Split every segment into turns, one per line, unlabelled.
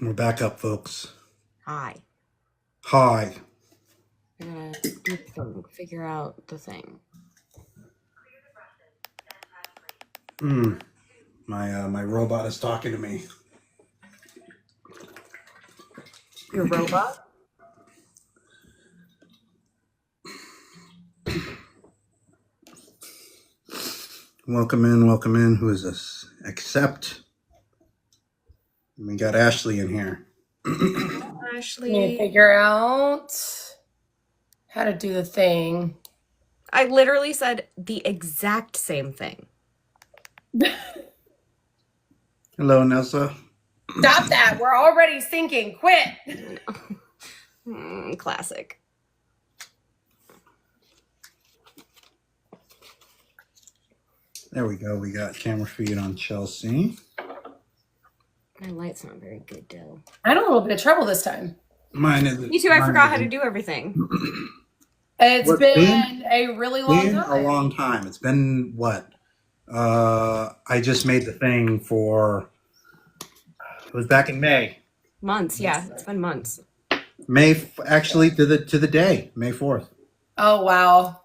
We're back up, folks.
Hi.
Hi.
I gotta do the thing, figure out the thing.
My robot is talking to me.
Your robot?
Welcome in, welcome in. Who is this? Accept. We got Ashley in here.
Ashley.
Can you figure out how to do the thing?
I literally said the exact same thing.
Hello, Nelsa.
Stop that. We're already sinking. Quit.
Classic.
There we go. We got camera feed on Chelsea.
My light's not very good, Dill.
I had a little bit of trouble this time.
Mine is.
Me too. I forgot how to do everything.
It's been a really long time.
A long time. It's been what? I just made the thing for. It was back in May.
Months, yeah. It's been months.
Actually to the day, May 4th.
Oh, wow.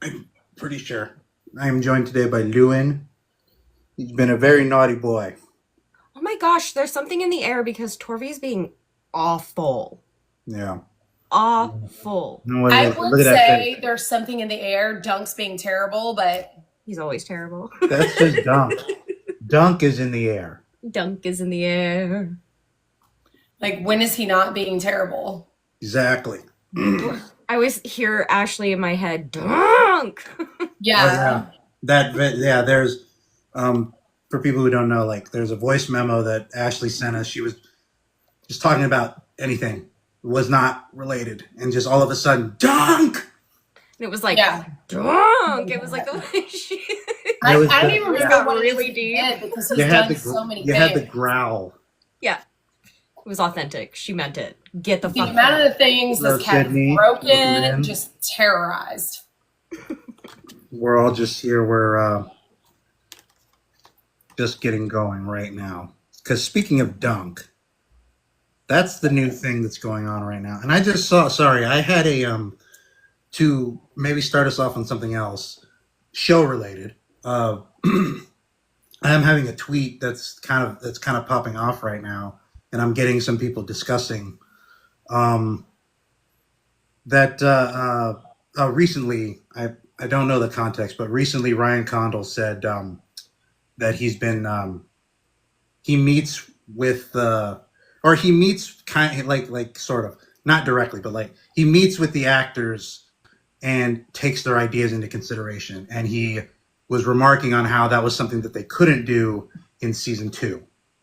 I'm pretty sure. I am joined today by Lewin. He's been a very naughty boy.
Oh my gosh, there's something in the air because Torvi's being awful.
Yeah.
Awful.
I would say there's something in the air. Dunk's being terrible, but
he's always terrible.
That's just Dunk. Dunk is in the air.
Dunk is in the air.
Like, when is he not being terrible?
Exactly.
I always hear Ashley in my head, Dunk!
Yeah.
There's for people who don't know, like there's a voice memo that Ashley sent us. She was just talking about anything. It was not related. And just all of a sudden, Dunk!
And it was like, Dunk! It was like the way she...
I don't even remember what
really deep.
Because he's done so many things.
You had the growl.
Yeah. It was authentic. She meant it. Get the fuck
The amount of the things this cat
Sydney,
broken, just terrorized.
We're all just here. We're just getting going right now. Because speaking of Dunk, that's the new thing that's going on right now. And I just saw, sorry, I had a, to maybe start us off on something else, show related. I am having a tweet that's kind of popping off right now, and I'm getting some people discussing that recently, I don't know the context, but recently Ryan Condal said that he's been he meets with or he meets kind of like sort of not directly, but like he meets with the actors and takes their ideas into consideration, and he was remarking on how that was something that they couldn't do in season 2.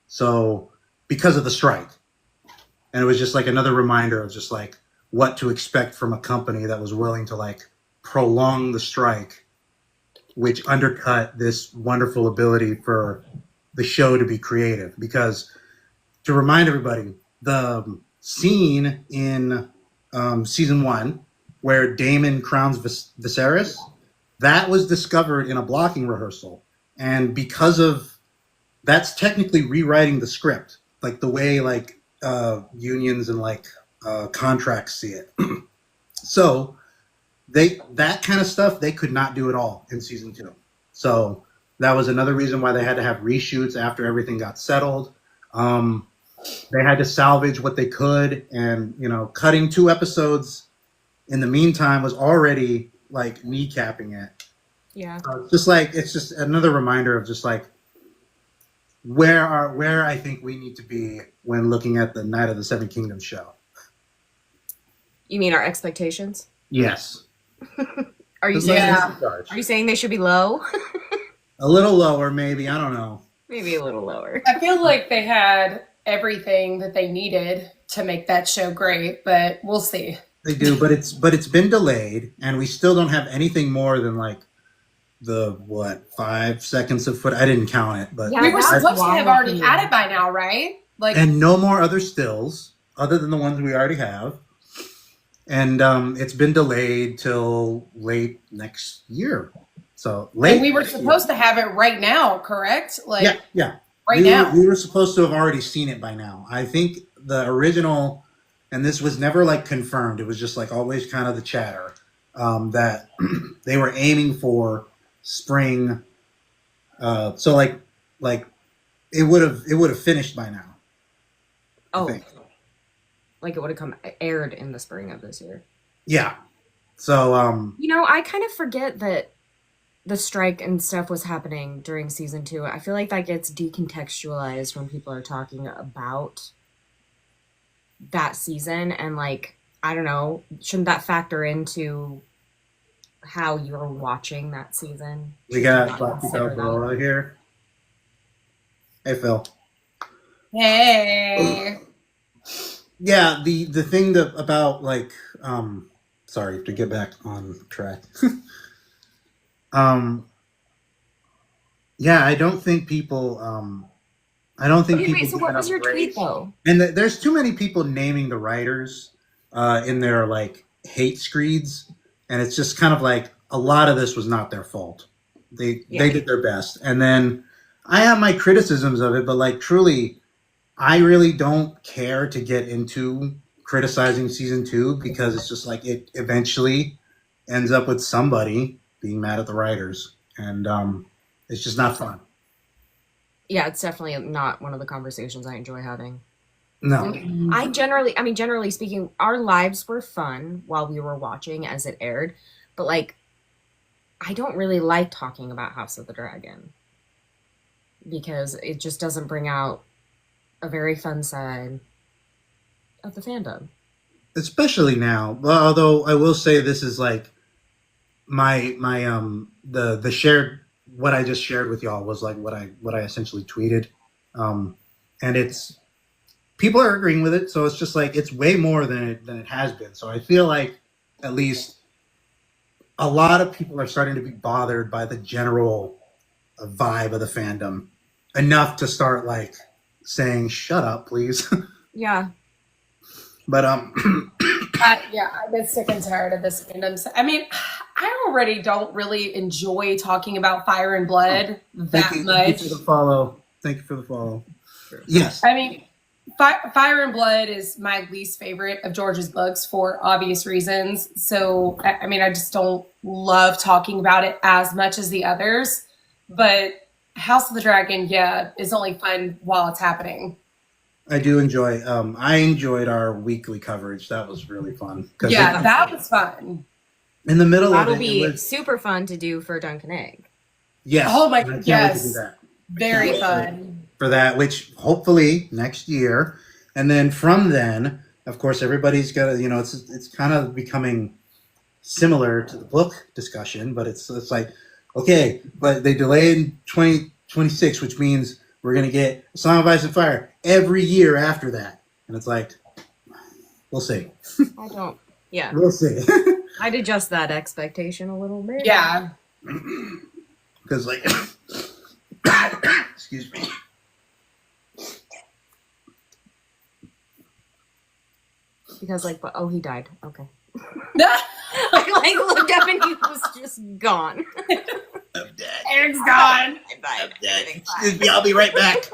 So because of the strike. And it was just like another reminder of just like what to expect from a company that was willing to like prolong the strike, which undercut this wonderful ability for the show to be creative. Because to remind everybody, the scene in season 1 where Daemon crowns Viserys, that was discovered in a blocking rehearsal. And because of that's technically rewriting the script, like the way like unions and like contracts see it. So that kind of stuff they could not do at all in season 2. So that was another reason why they had to have reshoots after everything got settled. They had to salvage what they could, and cutting 2 episodes in the meantime was already like kneecapping it.
Yeah.
It's just another reminder of just like where I think we need to be when looking at the Night of the Seven Kingdoms show.
You mean our expectations?
Yes.
Are you saying they should be low?
A little lower, maybe. I don't know.
Maybe a little lower.
I feel like they had everything that they needed to make that show great, but we'll see.
They do, but it's been delayed, and we still don't have anything more than like the 5 seconds of footage. I didn't count it, but
we were supposed to have already had it by now, right? Like,
and no more other stills other than the ones we already have, and it's been delayed till late next year. So late.
And we were supposed to have it right now, correct? Like,
yeah.
Right now.
We were supposed to have already seen it by now. I think the original, and this was never like confirmed. It was just like always kind of the chatter that they were aiming for spring. So like it would have finished by now. I
Oh,
think.
like it would have come aired in the spring of this year.
Yeah. So
You know, I kind of forget that the strike and stuff was happening during season 2. I feel like that gets decontextualized when people are talking about that season, and like, I don't know, shouldn't that factor into how you're watching that season?
we got
Not
Bucky
consider that.
Balboa here. Hey Phil.
Hey.
Yeah, the thing that about like sorry to get back on track. um yeah, I don't think people I don't think
Okay,
people
wait, so
give
what
enough
was your tweet
grace.
though?
And there's too many people naming the writers in their like hate screeds, and it's just kind of like a lot of this was not their fault. They did their best, and then I have my criticisms of it, but like truly, I really don't care to get into criticizing season 2 because it's just like it eventually ends up with somebody being mad at the writers, and it's just not fun.
Yeah, it's definitely not one of the conversations I enjoy having.
No,
Generally speaking, our lives were fun while we were watching as it aired, but like, I don't really like talking about House of the Dragon because it just doesn't bring out a very fun side of the fandom.
especially now. Well, although I will say this is like my the shared what I just shared with y'all was like what I essentially tweeted, and it's people are agreeing with it, so it's just like it's way more than it has been. So I feel like at least a lot of people are starting to be bothered by the general vibe of the fandom enough to start like saying shut up please.
Yeah.
But
Yeah, I've been sick and tired of this fandom. I mean, I already don't really enjoy talking about Fire and Blood that
thank
much.
you for the follow. Thank you for the follow. Yes.
I mean, Fire and Blood is my least favorite of George's books for obvious reasons. So, I mean, I just don't love talking about it as much as the others. But House of the Dragon, yeah, is only fun while it's happening.
I do enjoy. I enjoyed our weekly coverage. That was really fun.
Yeah, that was fun.
In the middle
That'll
of it,
be
it was,
super fun to do for Dunkin' Egg.
yes.
Oh my,
I can't wait to do
yes,
that.
very fun.
For that, which hopefully next year, and then from then, of course, everybody's got to. It's kind of becoming similar to the book discussion, but it's like okay, but they delayed 2026, which means we're gonna get Song of Ice and Fire every year after that, and it's like we'll see.
I don't. Yeah.
We'll see.
I'd adjust that expectation a little bit.
Yeah.
Because like, excuse me.
Because like, oh, he died. Okay. I like looked up and he was just gone.
I'm dead.
Eric's gone.
I'm dead. Excuse me. I'll be right back.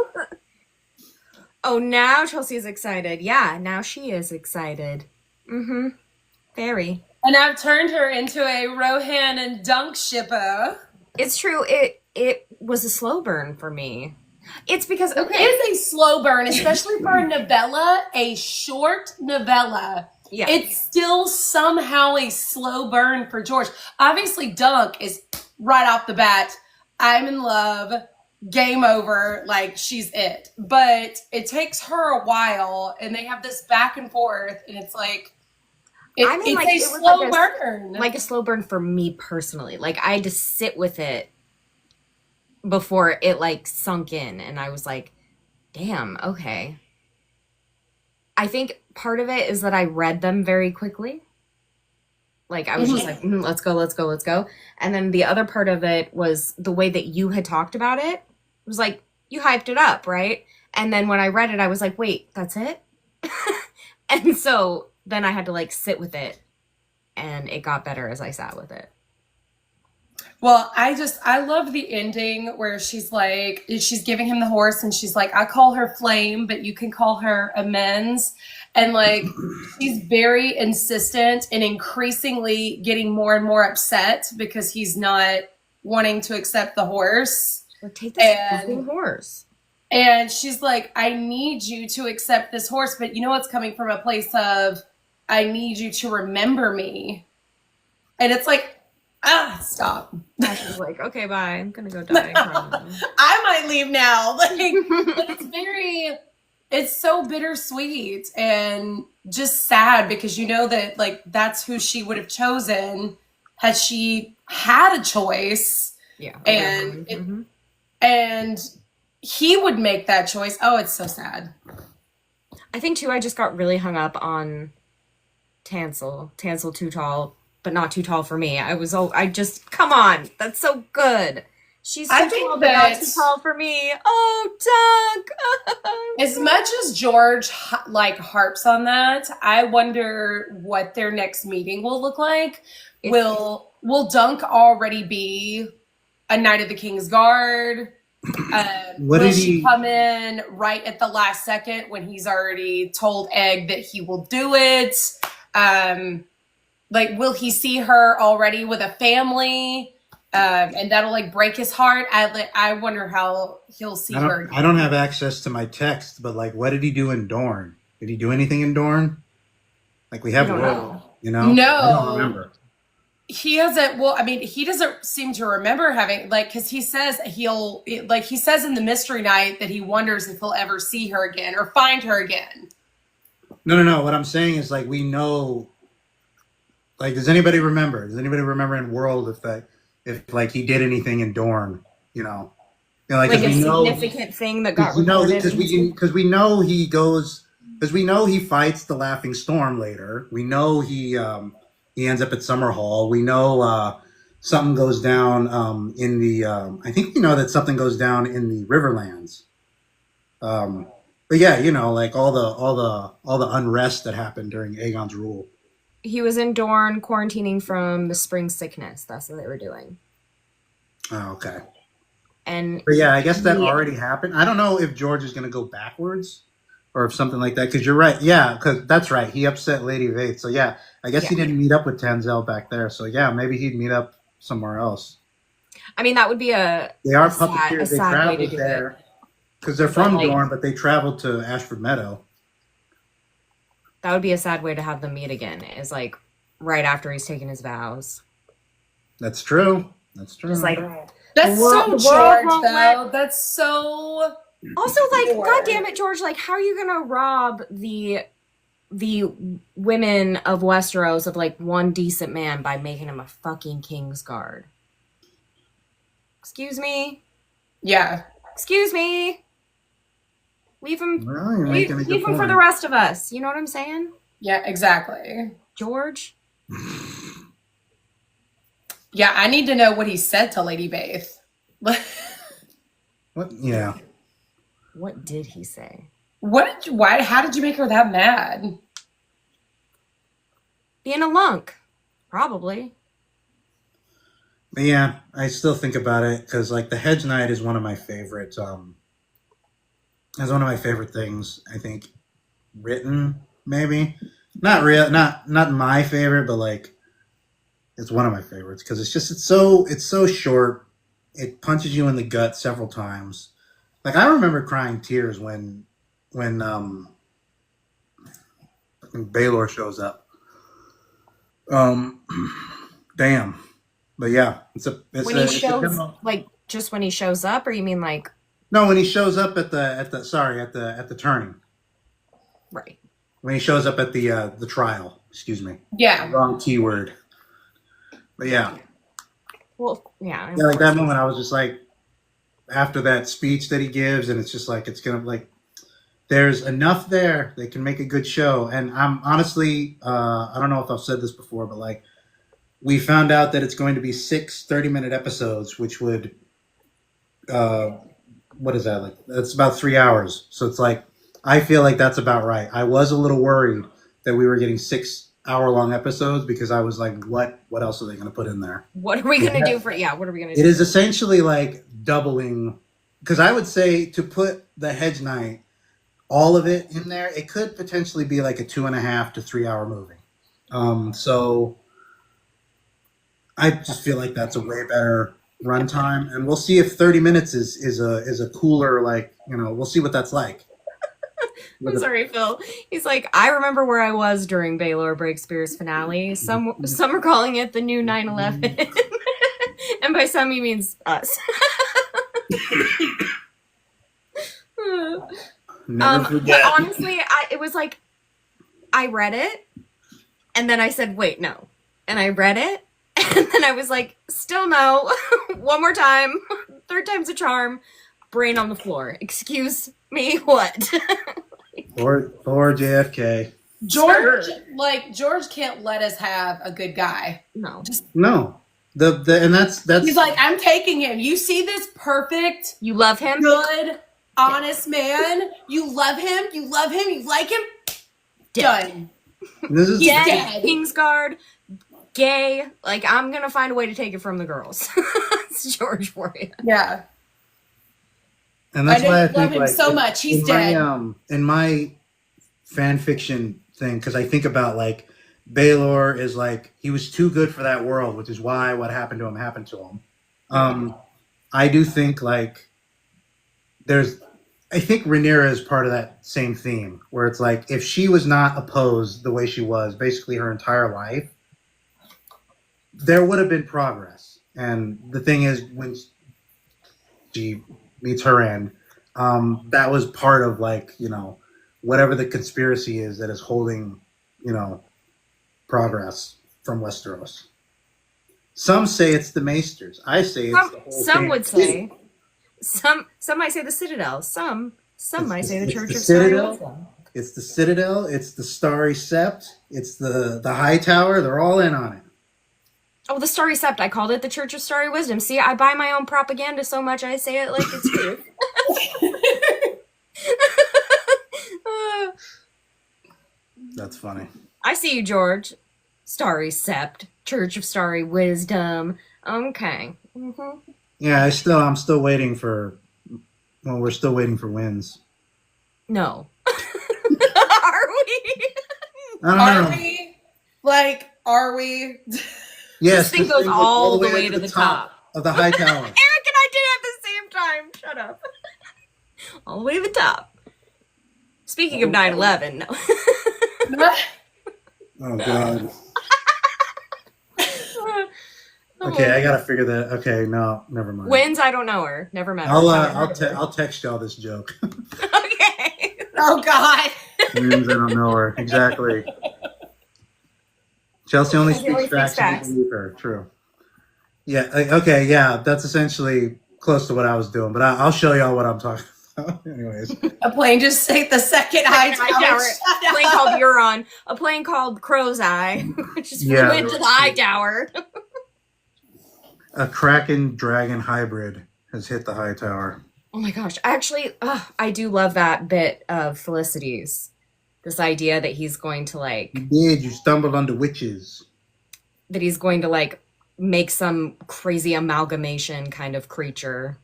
Oh, now Chelsea's excited. Yeah, now she is excited. Mm-hmm. Very.
And I've turned her into a Rohan and Dunk shipper.
It's true. It was a slow burn for me. It's because
It is a slow burn, especially for a novella, a short novella.
Yeah.
It's still somehow a slow burn for George. Obviously, Dunk is right off the bat, I'm in love, game over, like she's it. But it takes her a while, and they have this back and forth, and it's like, it's a slow burn.
Like a slow burn for me personally. Like I had to sit with it before it like sunk in, and I was like, damn, okay. I think part of it is that I read them very quickly. Like I was just like, let's go. And then the other part of it was the way that you had talked about it. It was like, you hyped it up, right? And then when I read it, I was like, wait, that's it? And so then I had to like sit with it, and it got better as I sat with it.
Well, I love the ending where she's like, she's giving him the horse and she's like, I call her Flame, but you can call her Amends. And like, she's very insistent and increasingly getting more and more upset because he's not wanting to accept the horse.
Or take this fucking horse.
And she's like, I need you to accept this horse, but you know it's coming from a place of, I need you to remember me. And it's like, stop.
She's like, okay, bye. I'm gonna go die.
I might leave now. Like, but it's so bittersweet and just sad because you know that like that's who she would have chosen had she had a choice.
Yeah.
And he would make that choice. Oh, it's so sad.
I think too, I just got really hung up on Tansel. Tansel too tall, but not too tall for me. I just, come on. That's so good. She's too tall, but not too tall for me. Oh, Doug.
As much as George like harps on that, I wonder what their next meeting will look like. Will Dunk already be a Knight of the King's Guard? Will she come in right at the last second when he's already told Egg that he will do it? Like, will he see her already with a family? And that'll like break his heart. I wonder how he'll see her.
I don't have access to my text, but like, what did he do in Dorne? Did he do anything in Dorne? Like, we have
know.
You know?
No,
I don't remember.
He hasn't. Well, I mean, he doesn't seem to remember having like because he says he says in the Mystery Night that he wonders if he'll ever see her again or find her again.
No. What I'm saying is like we know. Like, does anybody remember? Does anybody remember in World if like he did anything in Dorne? You know like a
significant thing that got reported.
Because we know he goes. Because we know he fights the Laughing Storm later. We know he ends up at Summerhall. We know something goes down in the. I think we know that something goes down in the Riverlands. But yeah, like all the unrest that happened during Aegon's rule.
He was in Dorne quarantining from the spring sickness. That's what they were doing.
Oh, okay.
But
yeah, I guess that already happened. I don't know if George is going to go backwards or if something like that. Because you're right. Yeah, because that's right. He upset Lady Vaith. So yeah, I guess he didn't meet up with Tanzel back there. So yeah, maybe he'd meet up somewhere else.
I mean, that would be
They are puppeteers. They traveled there because they're from
like,
Dorne, but they traveled to Ashford Meadow.
That would be a sad way to have them meet again. Is like right after he's taken his vows.
That's true.
Just like
that's so George, though. That's so.
Also, like, God damn it, George! Like, how are you gonna rob the women of Westeros of like one decent man by making him a fucking King's Guard? Excuse me.
Yeah.
Excuse me. Leave him.
Well,
leave him for the rest of us. You know what I'm saying?
Yeah, exactly.
George.
Yeah, I need to know what he said to Lady Vaith.
What? Yeah.
What did he say?
Why? How did you make her that mad?
Being a lunk, probably.
But yeah, I still think about it because like the Hedge Knight is one of my favorites. Is one of my favorite things. I think written maybe not my favorite, but like it's one of my favorites because it's so short. It punches you in the gut several times. Like I remember crying tears when Baelor shows up. Damn. But yeah,
when he shows like just when he shows up, or you mean like
no, when he shows up at the turning.
Right.
When he shows up at the trial, excuse me.
Yeah.
Wrong keyword. But yeah.
Well, yeah.
Yeah, like that moment I was just like after that speech that he gives and it's just like it's gonna like there's enough there they can make a good show. And I'm honestly I don't know if I've said this before, but like we found out that it's going to be 6 30-minute episodes, which would what is that like? That's about 3 hours. So it's like I feel like that's about right. I was a little worried that we were getting 6 hour-long episodes because I was like, what else are they going to put in there?
What are we gonna do for? Yeah, what are we gonna do?
It is essentially like doubling, because I would say to put the Hedge Knight, all of it in there, it could potentially be like a 2.5 to 3 hour movie. So I just feel like that's a way better runtime, and we'll see if 30 minutes is a cooler, like, we'll see what that's like.
I'm sorry, Phil. He's like, I remember where I was during Baelor Breakspear's finale. Some are calling it the new 9/11, and by some he means us.
Never forget.
But honestly, it was like, I read it, and then I said, wait, no. And I read it, and then I was like, still no. One more time. Third time's a charm. Brain on the floor. Excuse me, what?
or JFK.
George, George can't let us have a good guy.
No.
No. And that's
He's like, I'm taking him. You see this perfect,
You love him?
good, honest man. You love him. You love him. You like him. Done.
this is
Yeah.
Dead. Kingsguard. Gay. Like, I'm gonna find a way to take it from the girls. It's George for you.
Yeah.
And that's
I
why I
love
think
him
like
so much. He's
in
dead.
in my fan fiction thing, because I think about like Baelor is like, he was too good for that world, which is why what happened to him. I do think like I think Rhaenyra is part of that same theme, where it's like, if she was not opposed the way she was basically her entire life, there would have been progress. And the thing is, when she meets her end, that was part of like, whatever the conspiracy is that is holding, progress from Westeros. Some say it's the Maesters. I say it's the whole
Some
thing.
would say. Some might say the Citadel. Some might say the
it's
Church
the
of Starry
Citadel.
Wisdom.
It's the Citadel. It's the Starry Sept. It's the High Tower. They're all in on it.
Oh, the Starry Sept. I called it the Church of Starry Wisdom. See, I buy my own propaganda so much I say it like it's true.
That's funny.
I see you, George. Starry Sept. Church of Starry Wisdom. Okay. Mm-hmm.
Yeah, I'm still waiting for. Well, we're still waiting for wins.
No. Are we?
I don't
Are
know.
we? Like, are we?
Yes,
This thing goes all the way to the top
of the High Tower.
Eric and I did it at the same time. Shut up. All the way to the top. Speaking of 9/11, no.
Oh God. Okay, I gotta figure that. Okay, no, never mind.
Wins, I don't know her. Never met her.
I'll text y'all this joke.
Okay.
Oh God.
Wins, I don't know her exactly. Chelsea only speaks facts. And we believe her. True. Yeah. Okay. Yeah. That's essentially close to what I was doing, but I'll show y'all what I'm talking about. Anyways.
A plane just sank the second high tower.
A plane called Euron. A plane called Crow's Eye, which just flew into the high tower.
A Kraken Dragon hybrid has hit the High Tower.
Oh my gosh. Actually, I do love that bit of Felicity's. This idea that he's going to like...
You stumbled onto witches.
That he's going to like make some crazy amalgamation kind of creature.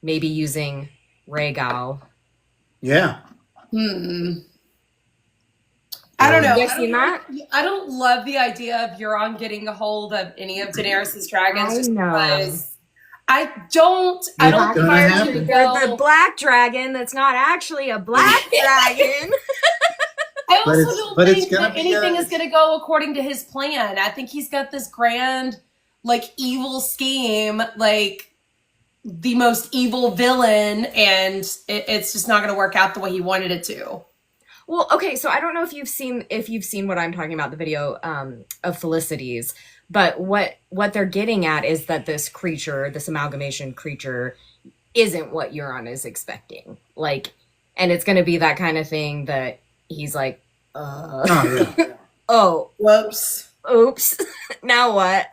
Maybe using Rhaegal.
Yeah.
I don't know.
You guys seen that?
I don't love the idea of Euron getting a hold of any of Daenerys' dragons.
I
just
know.
because I don't
gonna
care
happen.
to
The black dragon that's not actually a black dragon.
I
But
also
it's-
don't
but it's
think
gonna
that
be,
anything is going to go according to his plan. I think he's got this grand, like, evil scheme, like the most evil villain, and it's just not going to work out the way he wanted it to.
Well, okay, so I don't know if you've seen what I'm talking about, the video of Felicity's, but what they're getting at is that this creature, this amalgamation creature, isn't what Euron is expecting. Like, and it's going to be that kind of thing that he's like,
Oh yeah.
oh,
Whoops.
oops, now what?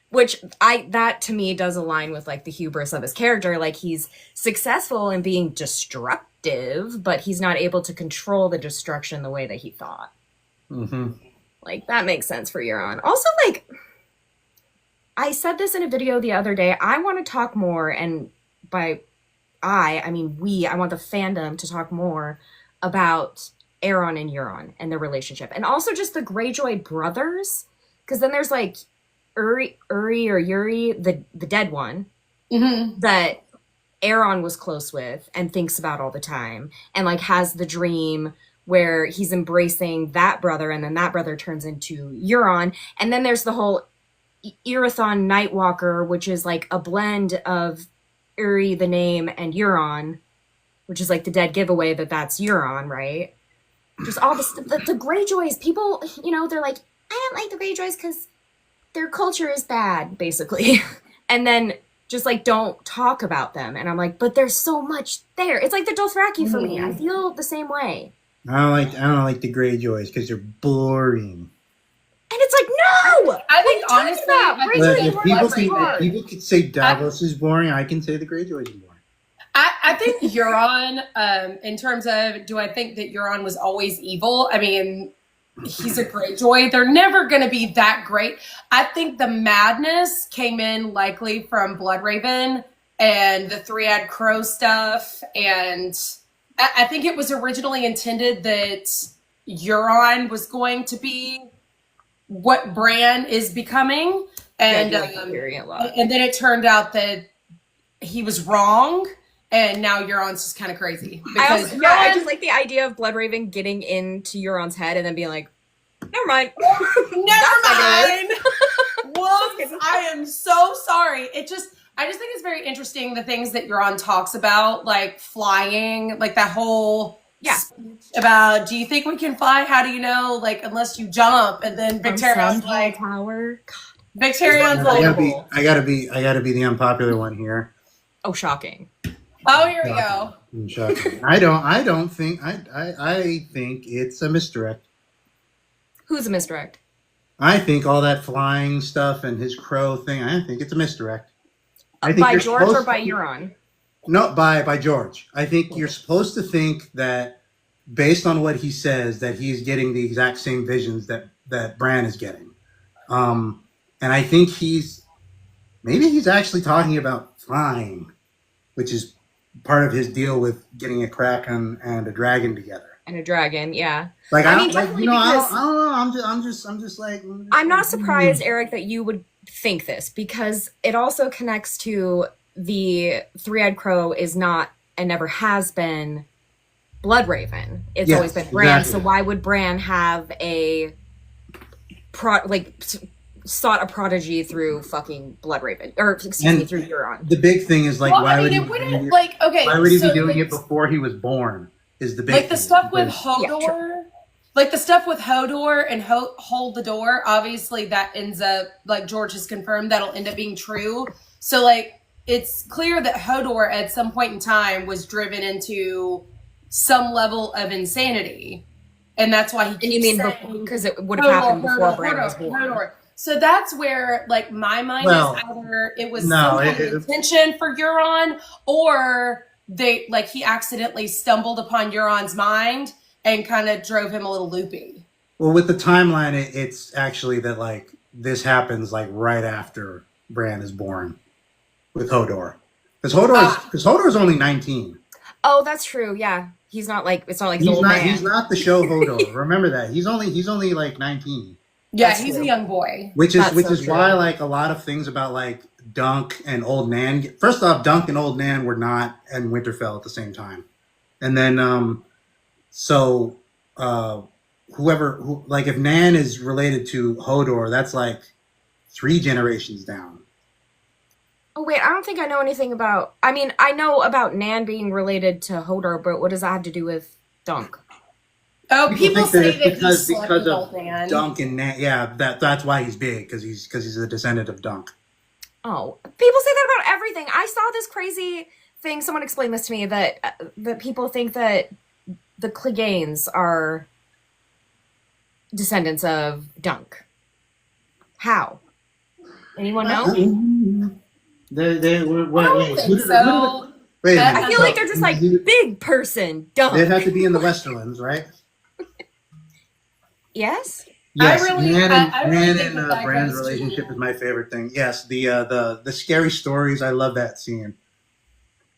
Which that to me does align with like the hubris of his character. Like, he's successful in being destructive, but he's not able to control the destruction the way that he thought.
Mm-hmm.
Like, that makes sense for Euron. Also, like, I said this in a video the other day. I want to talk more, and by I mean we, I want the fandom to talk more about Aeron and Euron and their relationship. And also just the Greyjoy brothers. Because then there's like Uri or Yuri, the dead one, that Aeron was close with and thinks about all the time. And like has the dream where he's embracing that brother, and then that brother turns into Euron. And then there's the whole Irathan Nightwalker, which is like a blend of Uri, the name, and Euron, which is like the dead giveaway that that's Euron, right? Just all this, the Greyjoys, people, you know, they're like, I don't like the Greyjoys because their culture is bad, basically. And then just like don't talk about them. And I'm like, but there's so much there. It's like the Dothraki for me. I feel the same way.
I don't like the Greyjoys because they're boring.
And it's like, no!
I think honestly,
If people could say Davos is boring, I can say the Greyjoys is boring.
I think Euron, in terms of, do I think that Euron was always evil? I mean, he's a Greyjoy. They're never going to be that great. I think the madness came in likely from Bloodraven and the Three-Eyed Crow stuff. And I think it was originally intended that Euron was going to be what Bran is becoming. And, and then it turned out that he was wrong. And now Euron's just kind of crazy. Because
I just like the idea of Bloodraven getting into Euron's head and then being like, never mind.
Never mind. Whoops. I am so sorry. I just think it's very interesting the things that Euron talks about, like flying, like that whole speech about, do you think we can fly? How do you know? Like, unless you jump. And then Victarion's like, Victarion's like,
I gotta be the unpopular one here.
Oh, shocking.
Oh, here we go.
Shocking. I think it's a misdirect.
Who's a misdirect?
I think all that flying stuff and his crow thing, I think it's a misdirect. I think
by George or by Euron?
No, by George. I think you're supposed to think that based on what he says, that he's getting the exact same visions that Bran is getting. And I think he's actually talking about flying, which is part of his deal with getting a Kraken and a dragon together.
And a dragon, yeah.
Like I don't know. I'm just like.
I'm not surprised, Eric, that you would think this, because it also connects to the Three-Eyed Crow is not and never has been Bloodraven. It's always been Bran. Exactly. So why would Bran have sought a prodigy through fucking Bloodraven, or excuse me, through Euron?
The big thing is like, why would he be doing it before he was born? Is the big
like the stuff with Hodor, like the stuff with Hodor and hold the door. Obviously, that ends up, like George has confirmed, that'll end up being true. So like, it's clear that Hodor at some point in time was driven into some level of insanity, and that's why he. And you mean
because it would have happened before Bran was born?
Hodor. So that's where, like, my mind is either it was some kind of intention for Euron, or he accidentally stumbled upon Euron's mind and kind of drove him a little loopy.
Well, with the timeline, it's actually that like this happens like right after Bran is born with Hodor, because Hodor is only 19.
Oh, that's true. Yeah, he's not like he's not
the show Hodor. Remember that he's only like 19.
Yeah, that's he's true. A young boy.
Which is why like a lot of things about like Dunk and Old Nan. First off, Dunk and Old Nan were not in Winterfell at the same time, and then if Nan is related to Hodor, that's like 3 generations down.
Oh wait, I don't think I know anything about. I mean, I know about Nan being related to Hodor, but what does that have to do with Dunk?
Oh, people say that
because of Dunk and Nan. Yeah, that's why he's big, because he's a descendant of Dunk.
Oh, people say that about everything. I saw this crazy thing. Someone explained this to me that people think that the Cleganes are descendants of Dunk. How? Anyone know? I feel like they're just like big person Dunk.
They'd have to be in the Westerlands, right?
Yes.
Yes,
I really
Man
think
and
that
Bran's
goes
relationship
to.
is my favorite thing. Yes, the scary stories. I love that scene.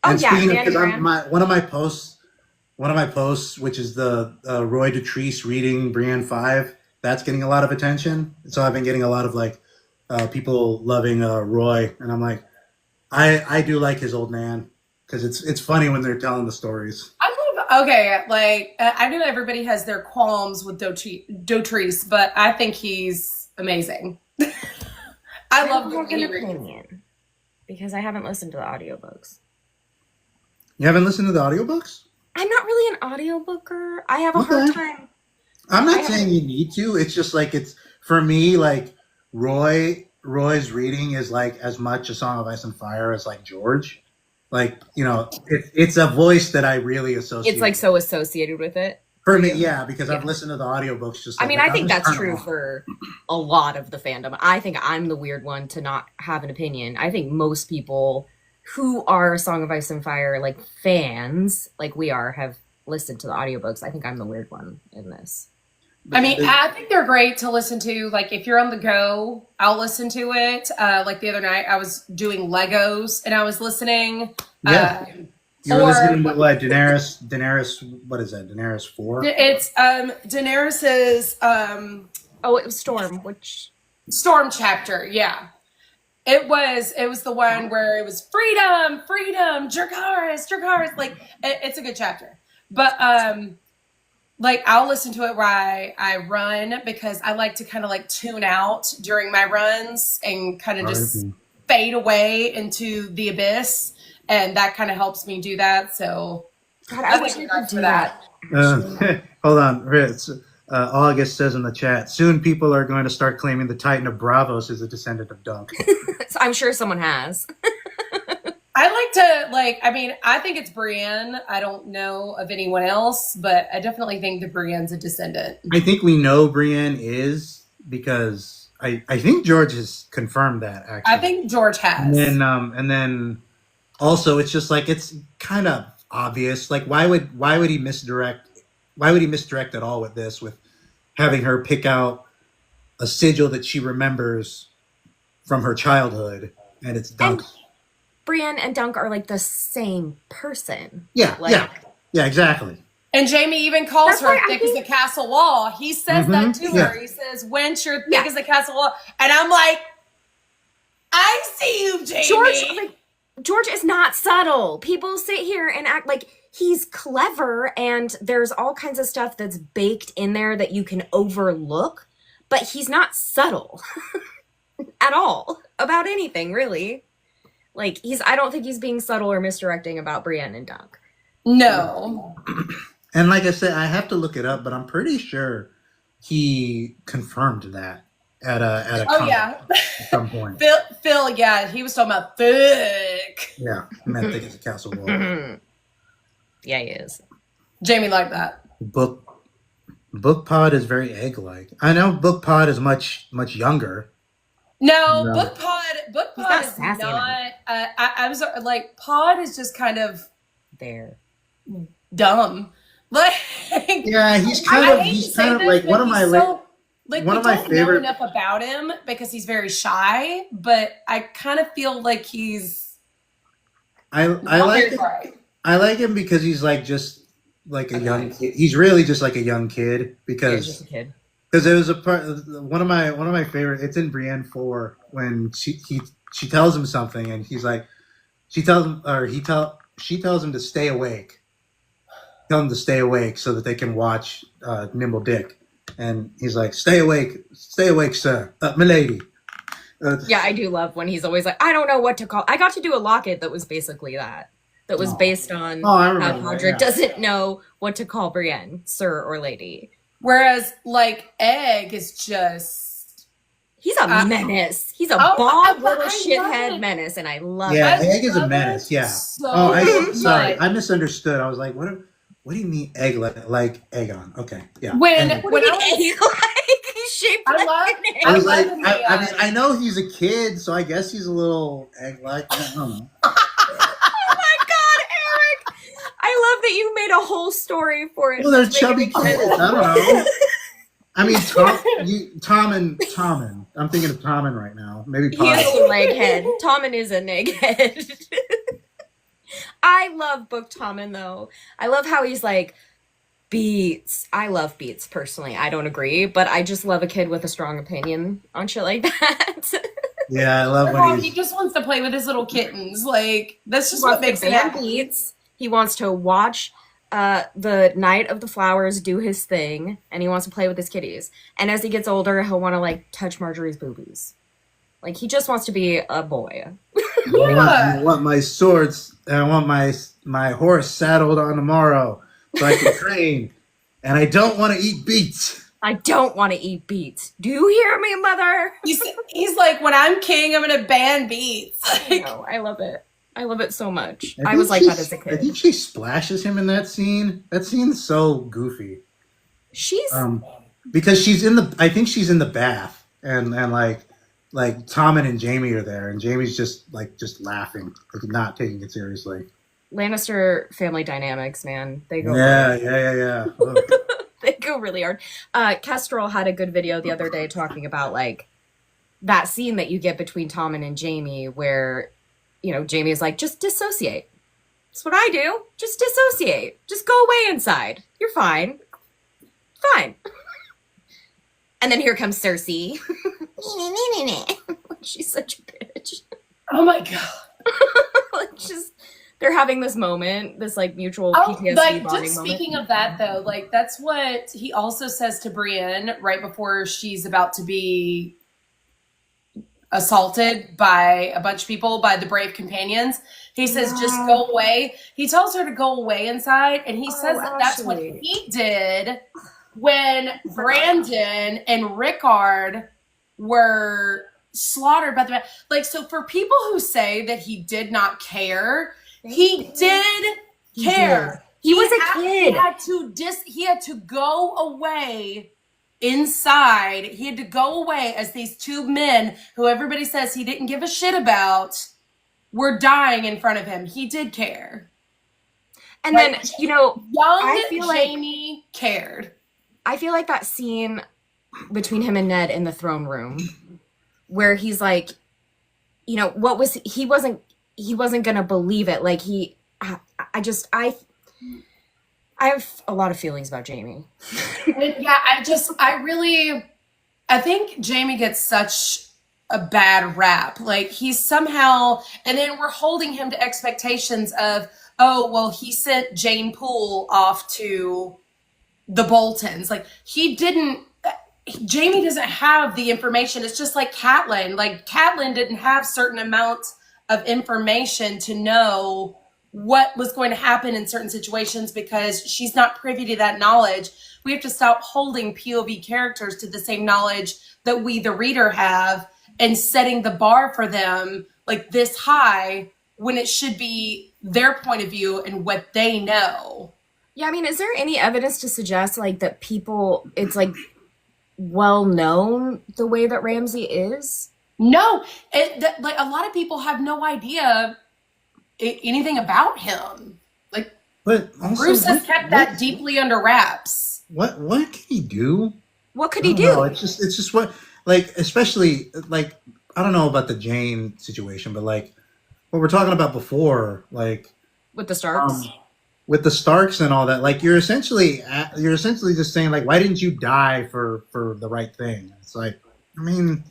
Oh
And
yeah,
speaking of,
Dan and
because I'm
Bran.
my one of my posts, which is the Roy Dotrice reading Brienne 5, that's getting a lot of attention. So I've been getting a lot of like people loving Roy, and I'm like, I do like his old man because it's funny when they're telling the stories.
Okay, like I know everybody has their qualms with Dotrice, but I think he's amazing. I
I
love
don't
the
have
way
an
he reads.
opinion because I haven't listened to the audiobooks.
You haven't listened to the audiobooks?
I'm not really an audiobooker. I have a hard
Okay.
time.
I'm
I
not
have
saying you need to. It's just like it's for me like Roy's reading is like as much a Song of Ice and Fire as like George. Like, it's a voice that I really
it's
associate
like
with.
so associated with it
For
for
me,
you.
yeah, because I've
Yeah.
listened to the audiobooks just
I
like,
mean,
like
I
I'll
think
just
that's
turn them
true
on.
for a lot of the fandom. I think I'm the weird one to not have an opinion. I think most people who are Song of Ice and Fire like fans, like we are, have listened to the audiobooks. I think I'm the weird one in this.
I mean, I think they're great to listen to. Like, if you're on the go, I'll listen to it. Like the other night, I was doing Legos and I was listening.
Yeah. You were
Or
listening to what, Daenerys, what is that? Daenerys 4?
it's Daenerys's
Oh, it was Storm, which
Storm chapter. Yeah, it was the one where it was freedom, freedom, Dracarys, Dracarys. Like it's a good chapter, but like I'll listen to it while I run because I like to kind of like tune out during my runs and kind of just fade away into the abyss, and that kind of helps me do that. So
God, I wish I could do that.
Hold on, Ritz. August says in the chat, soon people are going to start claiming the Titan of Bravos is a descendant of Dunk.
So I'm sure someone has.
I like to I mean, I think it's Brienne. I don't know of anyone else, but I definitely think that Brienne's a descendant.
I think we know Brienne is because I think George has confirmed that actually.
I think George has.
And then also it's just like it's kind of obvious. Like why would he misdirect? Why would he misdirect at all with this? With having her pick out a sigil that she remembers from her childhood, and it's Dunk.
And Brienne and Dunk are like the same person.
Yeah,
like,
yeah, exactly.
And Jamie even calls
That's
her
why I
thick as
think-
the castle wall. He says that to her. He says, "Wench, you're thick as the castle wall," and I'm like, "I see you, Jamie."
George is not subtle. People sit here and act like he's clever, and there's all kinds of stuff that's baked in there that you can overlook, but he's not subtle at all about anything, really. Like I don't think he's being subtle or misdirecting about Brienne and Dunk.
No.
And like I said, I have to look it up, but I'm pretty sure he confirmed that at a
Oh yeah.
at some point.
Phil, yeah, he was talking about thick.
Yeah, I meant thick as a castle wall.
Yeah, he is.
Jamie liked that.
Book Pod is very egg-like. I know Book Pod is much younger.
No,
No.
Book Pod
not
is
sassy
not. I'm sorry, like Pod is just kind of
There.
dumb. Like
Yeah, he's
I
kind
hate to
of
say this,
like
but
one of
he's
my
so, like
one
we
of my
don't
favorite-
know enough about him because he's very shy. But I kind of feel like he's.
I like him. I like him because he's like just like a young kid. He's really just like a young kid
Yeah,
because
just a kid.
there was a part one of my favorite. It's in Brienne 4 when she tells him something and he's like she tells him to stay awake. Tell him to stay awake so that they can watch Nimble Dick, and he's like, stay awake, sir, milady.
Yeah, I do love when he's always like, I don't know what to call. I got to do a locket that was basically that. That was based on
I
how
remember that,
Podrick doesn't know what to call Brienne, sir or lady.
Whereas, like Egg is just.
He's a menace. He's a
Oh,
bald
but
little
I
shithead
love it.
menace, and I love
Yeah,
it.
Egg is a
love
menace.
it
Yeah.
so
Sorry,
much.
I misunderstood. I was like, what do you mean egg like Aegon? Okay, yeah.
When
Egg.
What do
I
you mean? Like, he's shaped
I
like
love-
an egg.
I was
love
like,
him,
I know he's a kid, so I guess he's a little egg-like. I don't know.
Oh my God, Eric! I love that you made a whole story for it.
Well, they're
Just making
chubby
me
kids.
kind of-
I don't know. I mean, Tommen. I'm thinking of Tommen right now. Maybe
He is
Pod.
a leghead. Tommen is a neghead. I love Book Tommen though. I love how he's like Beats. I love Beats personally. I don't agree, but I just love a kid with a strong opinion on shit like that.
Yeah, I love when
He
he's.
just wants to play with his little kittens. Like that's
He
just what
wants to
makes it
ban
happen.
Beats. He wants to watch the Night of the Flowers do his thing, and he wants to play with his kitties. And as he gets older, he'll want to like touch Marjorie's boobies. Like he just wants to be a boy.
I want my swords. And I want my horse saddled on tomorrow so I can train. And I don't want to eat beets.
I don't want to eat beets. Do you hear me, mother?
He's like, when I'm king, I'm gonna ban beats.
I know. I love it. I love it so much. I
think
was like
she-
that as a
I
kid.
think she splashes him in that scene. That scene's so goofy.
She's
Because she's in the. I think she's in the bath, and like Tommen and Jamie are there, and Jamie's just laughing, like not taking it seriously.
Lannister family dynamics, man. They go
Yeah. Ugh.
they go really hard. Kestrel had a good video the other day talking about like that scene that you get between Tommen and Jamie where, you know, Jamie is like, just dissociate. That's what I do. Just dissociate. Just go away inside. You're fine. Fine. And then here comes Cersei. She's such a bitch.
Oh my god.
Like just they're having this moment, this like mutual
Oh,
PTSD
like
bonding
just
moment.
speaking of that though, like that's what he also says to Brienne right before she's about to be assaulted by a bunch of people, by the brave companions. He says, just go away. He tells her to go away inside, and he says that that's what
Ashley.
he did when Brandon and Rickard were slaughtered by the like. So for people who say that he did not care, he did care.
He was a kid.
He had to go away inside. He had to go away as these two men who everybody says he didn't give a shit about were dying in front of him. He did care.
And then, you know,
Young
I feel like-
Jamie cared.
I feel like that scene between him and Ned in the throne room where he's like, you know, he wasn't going to believe it. Like I have a lot of feelings about Jamie.
Yeah, I think Jamie gets such a bad rap. Like he's somehow, and then we're holding him to expectations of, oh, well, he sent Jane Poole off to the Boltons. Like Jamie doesn't have the information. It's just like Catelyn. Like Catelyn didn't have certain amounts of information to know what was going to happen in certain situations because she's not privy to that knowledge. We have to stop holding POV characters to the same knowledge that we, the reader, have and setting the bar for them like this high when it should be their point of view and what they know.
Yeah, I mean, is there any evidence to suggest like that people, it's like well known the way that Ramsay is?
No, like a lot of people have no idea anything about him. Like
But also,
Bruce has kept that deeply under wraps.
What can he do?
What could
I
he
don't
do?
know. It's just what, like, especially like, I don't know about the Jane situation, but like what we're talking about before, like
With the Starks?
with the Starks and all that, like you're essentially just saying like, why didn't you die for the right thing? It's like, I mean,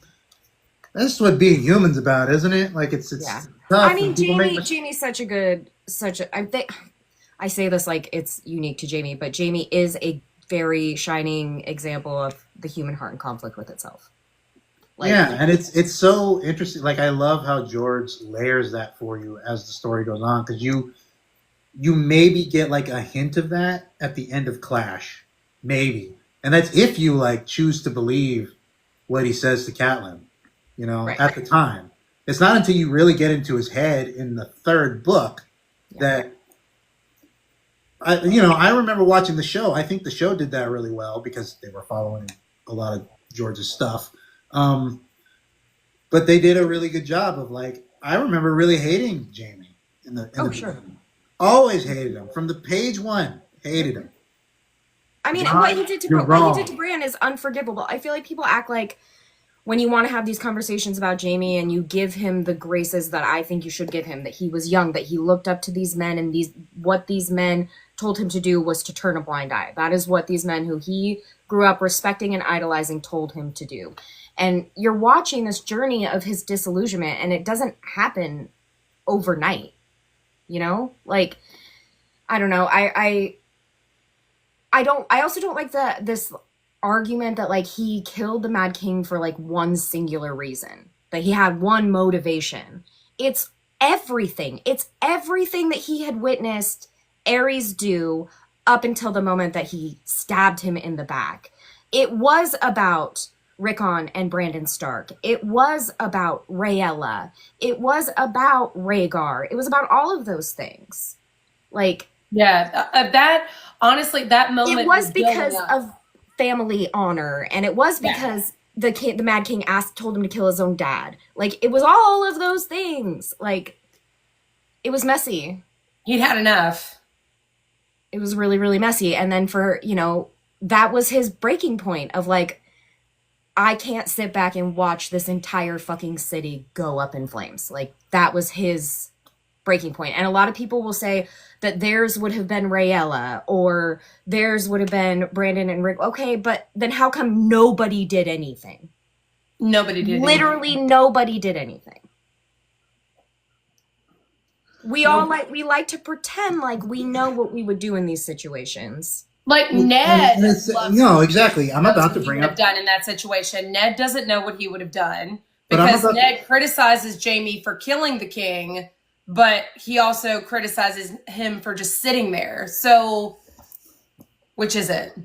that's what being human's about, isn't it? Like it's
Yeah.
tough.
I mean,
and people make
Jamie's I think I say this like it's unique to Jamie, but Jamie is a very shining example of the human heart in conflict with itself. Like,
yeah, and it's so interesting. Like I love how George layers that for you as the story goes on, because you maybe get like a hint of that at the end of Clash, maybe, and that's if you like choose to believe what he says to Catelyn, you know,
Right.
at the time. It's not until you really get into his head in the third book that. I remember watching the show. I think the show did that really well because they were following a lot of George's stuff. But they did a really good job of like, I remember really hating Jamie in the
sure.
beginning. Always hated him from the page one. Hated him.
I mean,
John, you're
what he did
wrong.
to Bran is unforgivable. I feel like people act like when you want to have these conversations about Jamie and you give him the graces that I think you should give him, that he was young, that he looked up to these men, and what these men told him to do was to turn a blind eye. That is what these men who he grew up respecting and idolizing told him to do. And you're watching this journey of his disillusionment, and it doesn't happen overnight. You know? Like, I don't know. I also don't like this argument that like he killed the Mad King for like one singular reason, that he had one motivation. It's everything. It's everything that he had witnessed Ares do up until the moment that he stabbed him in the back. It was about Rickon and Brandon Stark. It was about Rhaella. It was about Rhaegar. It was about all of those things. Like,
Yeah, that honestly, that moment
it was
building
because
up.
of family honor, and it was because the Mad King told him to kill his own dad. Like, it was all of those things. Like, it was messy.
He'd had enough.
It was really, really messy. And then that was his breaking point of like, I can't sit back and watch this entire fucking city go up in flames. Like, that was his breaking point. And a lot of people will say that theirs would have been Rhaella or theirs would have been Brandon and Rick. Okay, but then how come nobody did anything?
Nobody did.
Literally nobody did anything. We like to pretend like we know what we would do in these situations.
Like Ned.
No, exactly. I'm about to bring
up
up.
done in that situation. Ned doesn't know what he would have done
But I'm
because
about-
Ned criticizes Jamie for killing the king, but he also criticizes him for just sitting there. So, which is it?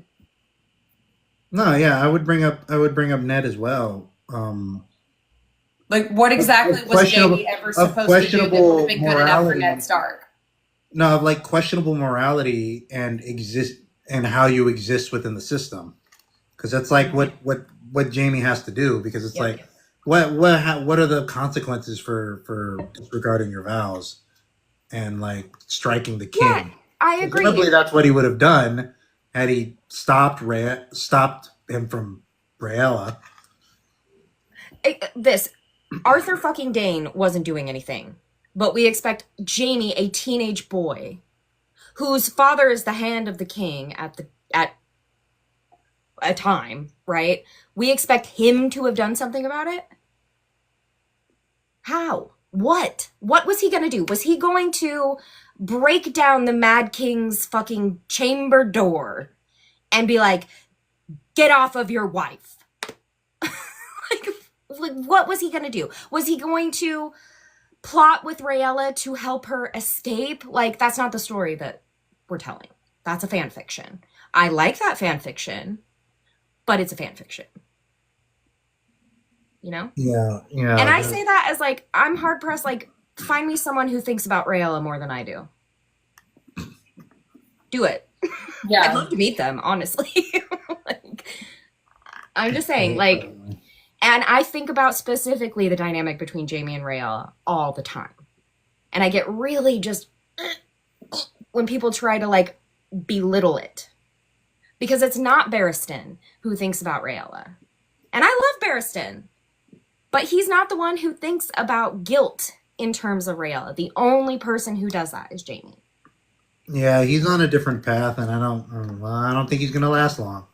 No, yeah, I would bring up Ned as well.
Like, what exactly was
questionable-
Jamie ever
of
supposed to do that
questionable
would have been good enough for
morality.
Ned Stark?
No, of like questionable morality and how you exist within the system, because that's like what Jamie has to do, because it's like what are the consequences for disregarding your vows and like striking the king?
Yeah, I agree.
Presumably that's what he would have done had he stopped him from Rhaella.
Arthur fucking Dane wasn't doing anything, but we expect Jamie, a teenage boy, whose father is the hand of the king at a time, right? We expect him to have done something about it? How? What? What was he gonna do? Was he going to break down the Mad King's fucking chamber door and be like, get off of your wife? Like, what was he gonna do? Was he going to plot with Rhaella to help her escape? Like, that's not the story that we're telling. That's a fan fiction. I like that fan fiction, but it's a fan fiction. You know?
Yeah.
And I say that as like, I'm hard pressed, like, find me someone who thinks about Rhaella more than I do. Do it.
Yeah.
I'd love to meet them, honestly. Like, I'm just saying, like, and I think about specifically the dynamic between Jamie and Rhaella all the time. And I get really just when people try to like belittle it. Because it's not Barristan who thinks about Rhaella. And I love Barristan. But he's not the one who thinks about guilt in terms of Rhaella. The only person who does that is Jamie.
Yeah, he's on a different path, and I don't think he's gonna last long.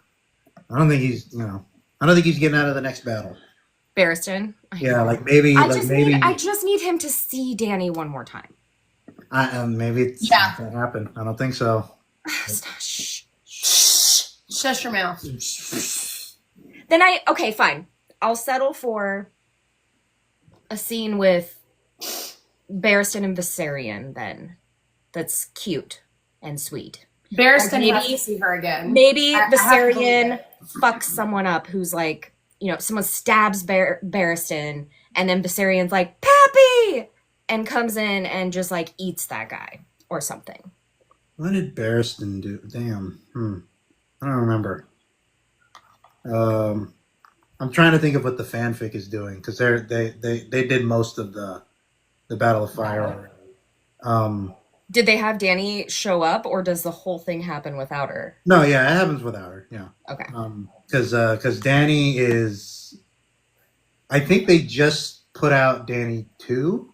I don't think he's getting out of the next battle.
Barristan.
Yeah, like maybe,
I just need him to see Dany one more time.
Maybe it's not gonna happen. I don't think so.
Shh.
Shush your mouth.
Then okay, fine. I'll settle for a scene with Barristan and Viserion then. That's cute and sweet.
Barristan
Like
has to see her again.
Maybe
I have to believe
Viserion
it.
fucks someone up who's like, someone stabs Barristan, and then Viserion's like, Pappy! And comes in and just like eats that guy or something.
What did Barristan do? Damn. I don't remember. I'm trying to think of what the fanfic is doing, because they did most of the Battle of Fire already.
Did they have Danny show up, or does the whole thing happen without her?
No, yeah, it happens without her. Yeah,
Okay.
because Danny is. I think they just put out Danny 2,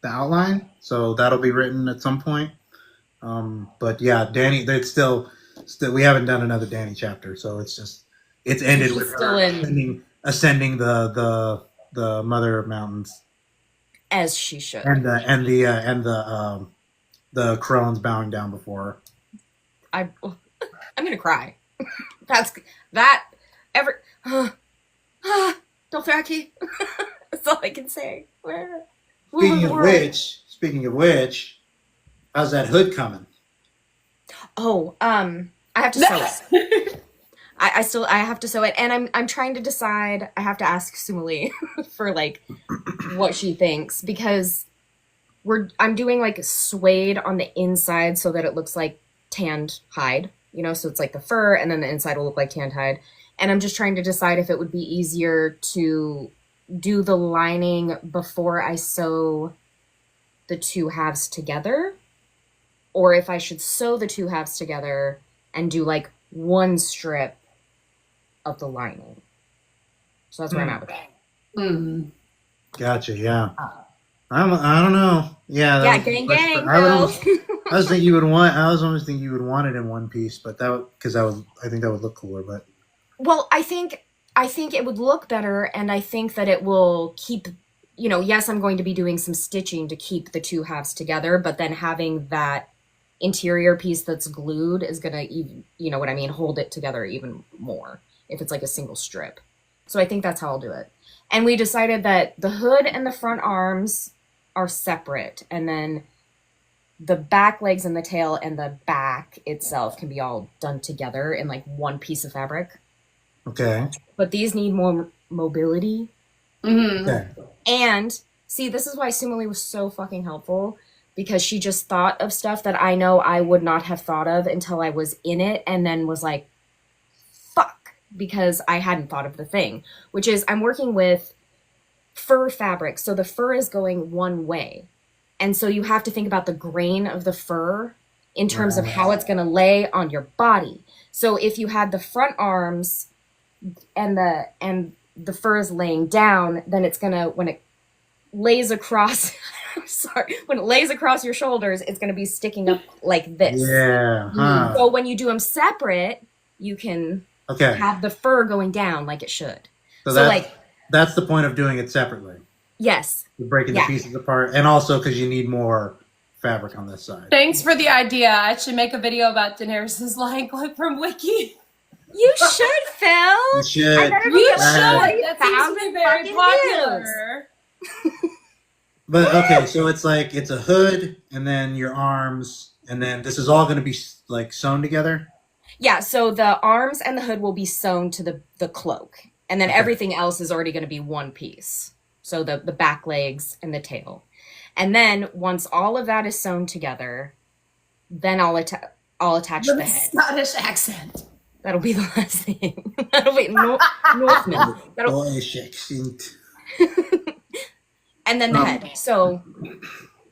the outline, so that'll be written at some point. But yeah, Danny, it's still we haven't done another Danny chapter, so it's
So
ended
she's
with
still
her
in
ascending the Mother of Mountains
as she should.
and the crones bowing down before her.
I'm gonna cry. That's that. Ever. Dothraki. That's all I can say. Where?
Speaking of which, how's that hood coming?
Oh, I have to sew it. I have to sew it, and I'm trying to decide. I have to ask Sumali for like what she thinks, because I'm doing like suede on the inside so that it looks like tanned hide, so it's like the fur, and then the inside will look like tanned hide. And I'm just trying to decide if it would be easier to do the lining before I sew the 2 halves together, or if I should sew the 2 halves together and do like 1 strip of the lining. So that's where I'm at with that.
Mm.
Gotcha. Yeah. I don't know. Yeah.
Yeah, gang.
I was thinking you would want. I was almost thinking you would want it in one piece, but I think that would look cooler. But
well, I think it would look better, and I think that it will keep. Yes, I'm going to be doing some stitching to keep the 2 halves together, but then having that interior piece that's glued is gonna even, what I mean, hold it together even more if it's like a single strip. So I think that's how I'll do it. And we decided that the hood and the front arms are separate, and then the back legs and the tail and the back itself can be all done together in like one piece of fabric.
okay.
But these need more mobility.
Mm-hmm.
Okay.
And see, this is why Sumali was so fucking helpful, because she just thought of stuff that I know I would not have thought of until I was in it, and then was like, fuck, because I hadn't thought of the thing, which is I'm working with fur fabric. So the fur is going one way. And so you have to think about the grain of the fur in terms of how it's going to lay on your body. So if you had the front arms and the fur is laying down, then it's going to, when it lays across, when it lays across your shoulders, it's going to be sticking up like this.
Yeah. Huh.
So when you do them separate, you can
Okay.
have the fur going down like it should.
So that's the point of doing it separately.
Yes.
You're breaking the
Yeah.
pieces apart, and also because you need more fabric on this side.
Thanks for the idea. I should make a video about Daenerys' line clip from Wiki.
You should, Phil.
You should.
I better
You
be
should.
at
That seems to be very
1,000 fucking
popular.
But okay, so it's like it's a hood, and then your arms, and then this is all going to be like sewn together.
Yeah, so the arms and the hood will be sewn to the cloak. And then
Okay.
everything else is already going to be one piece. So the back legs and the tail. And then once all of that is sewn together, then I'll attach
With
the
a
head.
Scottish accent.
That'll be the last thing. That'll be Northman.
Boyish accent.
And then the head. So,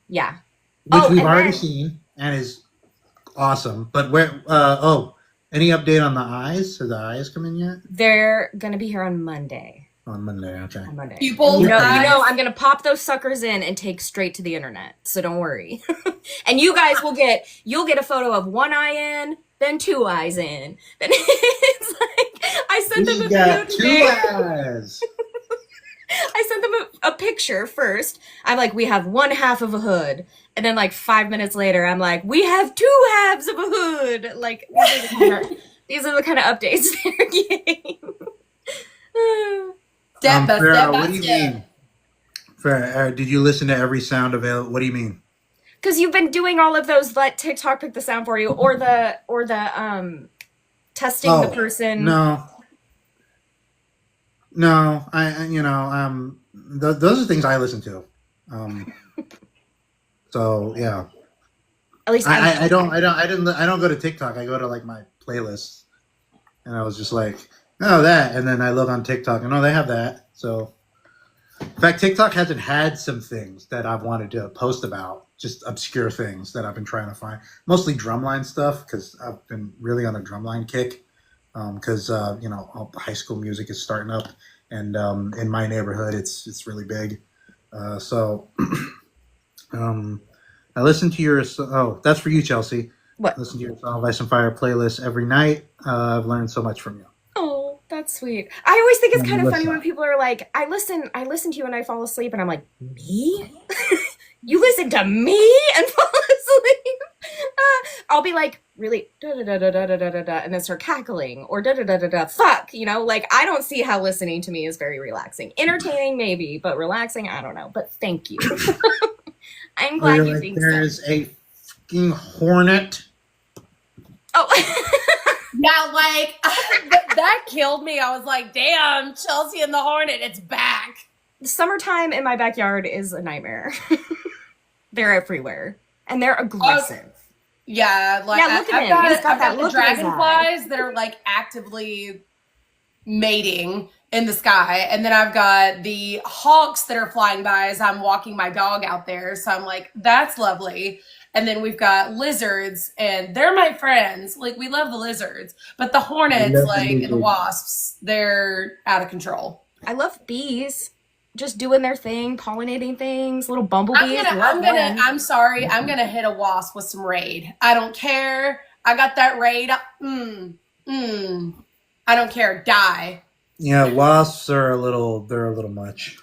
yeah.
Which
Oh,
we've
and
already
then-
seen and is awesome. But where? Any update on the eyes? Have the eyes come in yet?
They're going to be here on Monday.
On Monday. Okay.
On Monday.
People,
You know,
eyes.
I'm gonna pop those suckers in and take straight to the internet. So don't worry. And you guys you'll get a photo of one eye in, then 2 eyes in. Then it's like I sent them a
We
video
got 2
today.
eyes.
I sent them a picture first. I'm like, we have 1 half of a hood, and then like 5 minutes later, I'm like, we have 2 halves of a hood. Like these are the kind of updates they're getting.
Step by
Farrah,
step by
what do you
step.
mean? Did you listen to every sound available? What do you mean?
Because you've been doing all of those, let TikTok pick the sound for you, or the testing the person.
No, those are things I listen to. So yeah,
At least
I don't go to TikTok. I go to like my playlists, and I was just like, oh, that, and then I look on TikTok, and oh, they have that. So, in fact, TikTok hasn't had some things that I've wanted to post about just obscure things that I've been trying to find. Mostly drumline stuff because I've been really on a drumline kick. Because all the high school music is starting up, and in my neighborhood, it's really big. So I listen to your. Oh, that's for you, Chelsea.
What?
Listen to your Song of Ice and Fire playlist every night. I've learned so much from you.
Oh, that's sweet. I always think it's kind of
What's
funny
up?
when people are like, I listen to you and I fall asleep, and I'm like, me? You listen to me and fall asleep? I'll be like, really, da da da da da da da da, and then start cackling, or da da da da da, fuck, like, I don't see how listening to me is very relaxing. Entertaining, maybe, but relaxing, I don't know. But thank you. I'm glad you think so.
There's a fucking hornet.
Oh.
Yeah, like that killed me. I was like, damn, Chelsea and the Hornet, it's back.
Summertime in my backyard is a nightmare. They're everywhere. And they're aggressive.
Yeah, like
Yeah, look at
I've
him.
got,
He's got
I've
that
got the
look in his
dragonflies that are like actively mating in the sky. And then I've got the hawks that are flying by as I'm walking my dog out there. So I'm like, that's lovely. And then we've got lizards, and they're my friends. Like, we love the lizards. But the hornets, like, and the wasps, they're out of control.
I love bees. Just doing their thing, pollinating things, little bumblebees.
I'm sorry, I'm gonna hit a wasp with some Raid. I don't care. I got that Raid. I don't care. Die.
Yeah, wasps are they're a little much.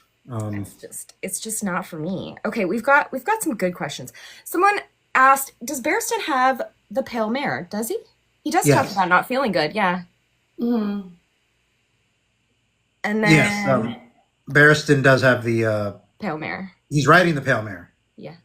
It's just not for me. Okay, we've got some good questions. Someone asked, does Barristan have the pale mare? Does he? He does talk about not feeling good, yeah.
Mm.
And then
Yes, Barristan does have the
pale mare.
He's riding the pale mare.
Yeah.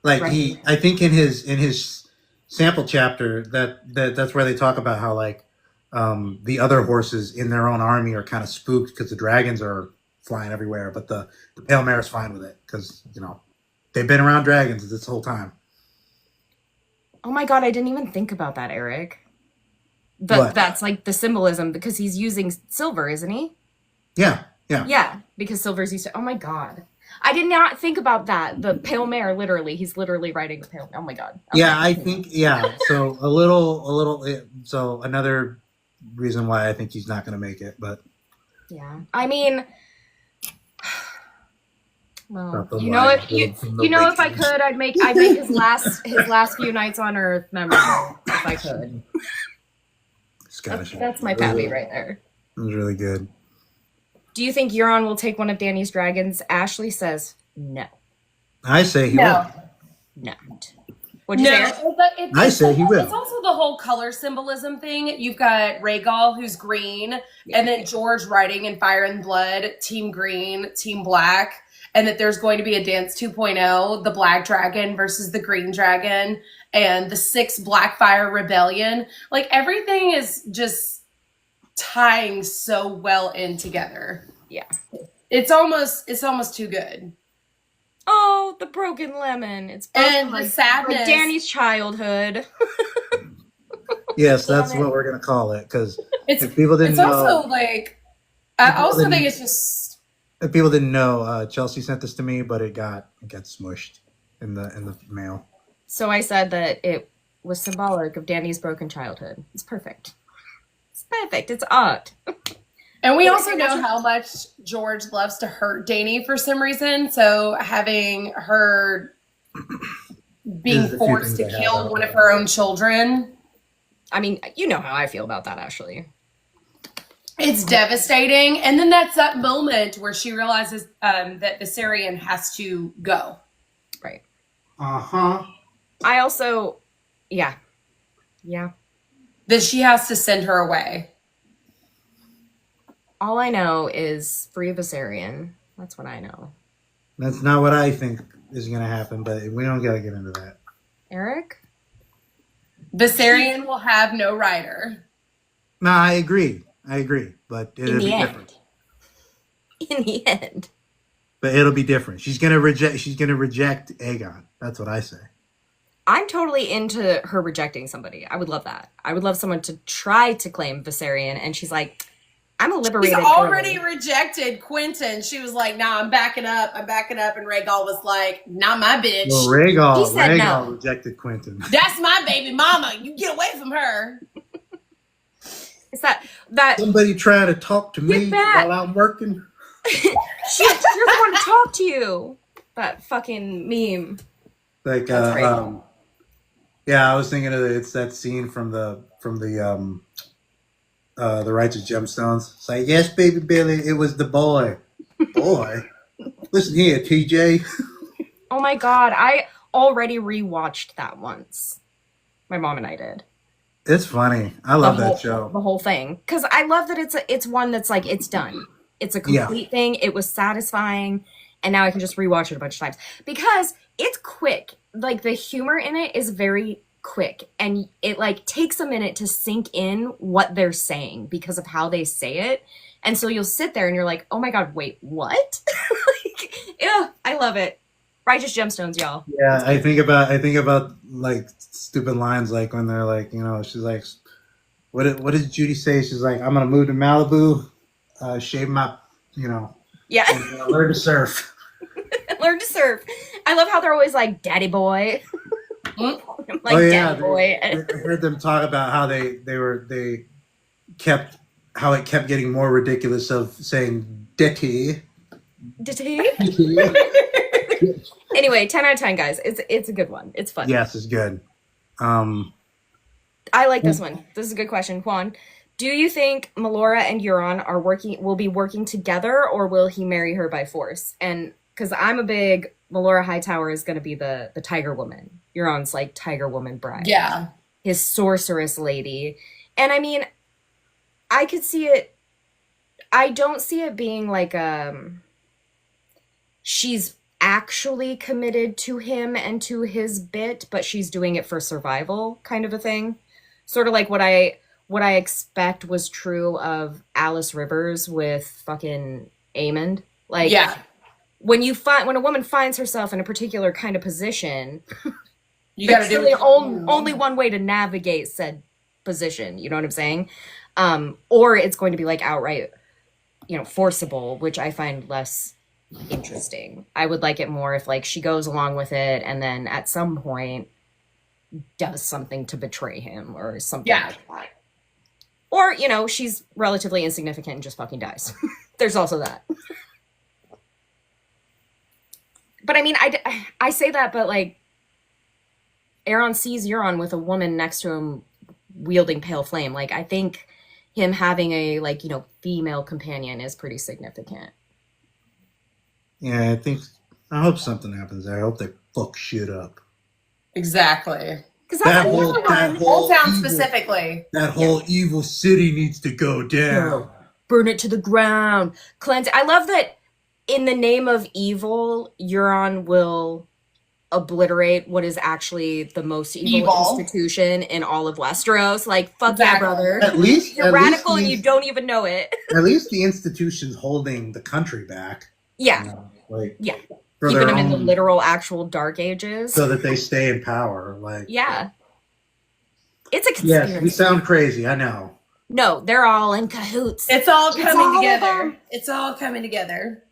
Like
Right.
I think in his sample chapter that's where they talk about how like the other horses in their own army are kind of spooked because the dragons are flying everywhere, but the pale mare is fine with it because they've been around dragons this whole time.
Oh my god, I didn't even think about that, Eric. But
What?
that's like the symbolism because he's using silver, isn't he?
Yeah.
Yeah, because silver's used to. Oh my god. I did not think about that. The pale mare, literally. He's literally riding the pale. Oh my god. Okay.
Yeah, I think So a little. So another reason why I think he's not going to make it, but
Yeah. I mean, well,
Not the
you know
line,
what?
the
You know, if I
ratings.
could, I'd make his last few nights on Earth memorable. If I could.
Scottish.
That's my pappy right there.
It was really good.
Do you think Euron will take one of Dany's dragons? Ashley says no.
I say he
No.
will.
Not. What'd you say?
I say he will.
It's also the whole color symbolism thing. You've got Rhaegal, who's green, and then George riding in Fire and Blood, Team Green, Team Black, and that there's going to be a Dance 2.0, the Black Dragon versus the Green Dragon, and the 6 Blackfire Rebellion. Like, everything is just tying so well in together.
Yeah.
It's almost too good.
Oh, the broken lemon. It's
And
broken
the sadness.
like Dany's childhood.
Yes,
Damn
that's
it.
what we're gonna call it. Because
It's
if people didn't
it's
know,
also like I
People
also
didn't-
think it's just
if people didn't know, Chelsea sent this to me, but it got smushed in the mail.
So I said that it was symbolic of Dany's broken childhood. It's perfect. It's perfect. It's art.
and we also know how much George loves to hurt Dany for some reason. So having her being
There's a few
forced to
things I have
kill
out
one of
there.
her own children,
I mean, you know how I feel about that, Ashley.
it's devastating. And then that's that moment where she realizes that Viserion has to go.
Right.
Uh-huh.
I also, yeah.
That she has to send her away.
All I know is free Viserion. That's what I know.
That's not what I think is gonna happen, but we don't gotta get into that.
Eric?
Viserion will have no rider.
No, I agree, but it'll
In
be
the end.
different.
In the end.
But it'll be different. She's gonna reject Aegon. That's what I say.
I'm totally into her rejecting somebody. I would love that. I would love someone to try to claim Viserion, and she's like, I'm a
She's
liberated
already
girl.
rejected Quentin. She was like, nah, I'm backing up. And Rhaegal was like, not my bitch.
Well,
He said
Rhaegal
no.
rejected Quentin.
That's my baby mama. You get away from her.
It's that
Somebody trying to talk to me
Get back.
while I'm working.
she doesn't want to talk to you. That fucking meme.
Like,
That's right.
yeah, I was thinking of it's that scene from the Righteous Gemstones. It's like, yes, baby Billy, it was the boy. Boy, listen here, TJ.
Oh my god, I already rewatched that once. My mom and I did.
It's funny. I love that show.
The whole thing. Because I love that it's one that's like, it's done. It's a complete thing. It was satisfying. And now I can just rewatch it a bunch of times. Because it's quick. Like, the humor in it is very quick. And it, like, takes a minute to sink in what they're saying because of how they say it. And so you'll sit there and you're like, oh my god, wait, what? Like, yeah, I love it. Righteous Gemstones, y'all.
Yeah, I think about like stupid lines like when they're like, you know, she's like, what did Judy say? She's like, I'm gonna move to Malibu, shave my, you know,
Yeah.
and, learn to surf.
Learn to surf. I love how they're always like, daddy boy. Like, daddy boy.
I heard them talk about how it kept getting more ridiculous of saying "detty."
Anyway, 10 out of 10, guys. It's a good one. It's fun.
Yes, it's good.
I like this one. This is a good question. Juan, do you think Melora and Euron will be working together, or will he marry her by force? And because I'm a big Melora Hightower is going to be the Tiger Woman. Euron's like Tiger Woman bride.
Yeah.
His sorceress lady. And I mean, I could see it. I don't see it being like she's actually committed to him and to his bit, but she's doing it for survival kind of a thing. Sort of like what I expect was true of Alice Rivers with fucking Aemond. Like,
yeah.
When a woman finds herself in a particular kind of position,
you got to do it.
Only one way to navigate said position. You know what I'm saying? Or it's going to be like outright, forcible, which I find less interesting. I would like it more if like she goes along with it and then at some point does something to betray him or something like that. Or, she's relatively insignificant and just fucking dies. There's also that. But I mean, I say that, but like, Aeron sees Euron with a woman next to him wielding pale flame. Like, I think him having a, female companion is pretty significant.
Yeah, I hope something happens there. I hope they fuck shit up.
Exactly.
Because that's
Old Town specifically.
That whole evil city needs to go down.
Burn it to the ground. Cleanse it. I love that in the name of evil, Euron will obliterate what is actually the most evil institution in all of Westeros. Like, fuck that, brother.
At least
you're radical and you don't even know it.
At least the institution's holding the country back.
Yeah. Keeping them in the literal, actual Dark Ages.
So that they stay in power.
Yeah. It's a conspiracy.
Yes, we sound crazy, I know.
No, they're all in cahoots.
It's all coming together. It's all coming together.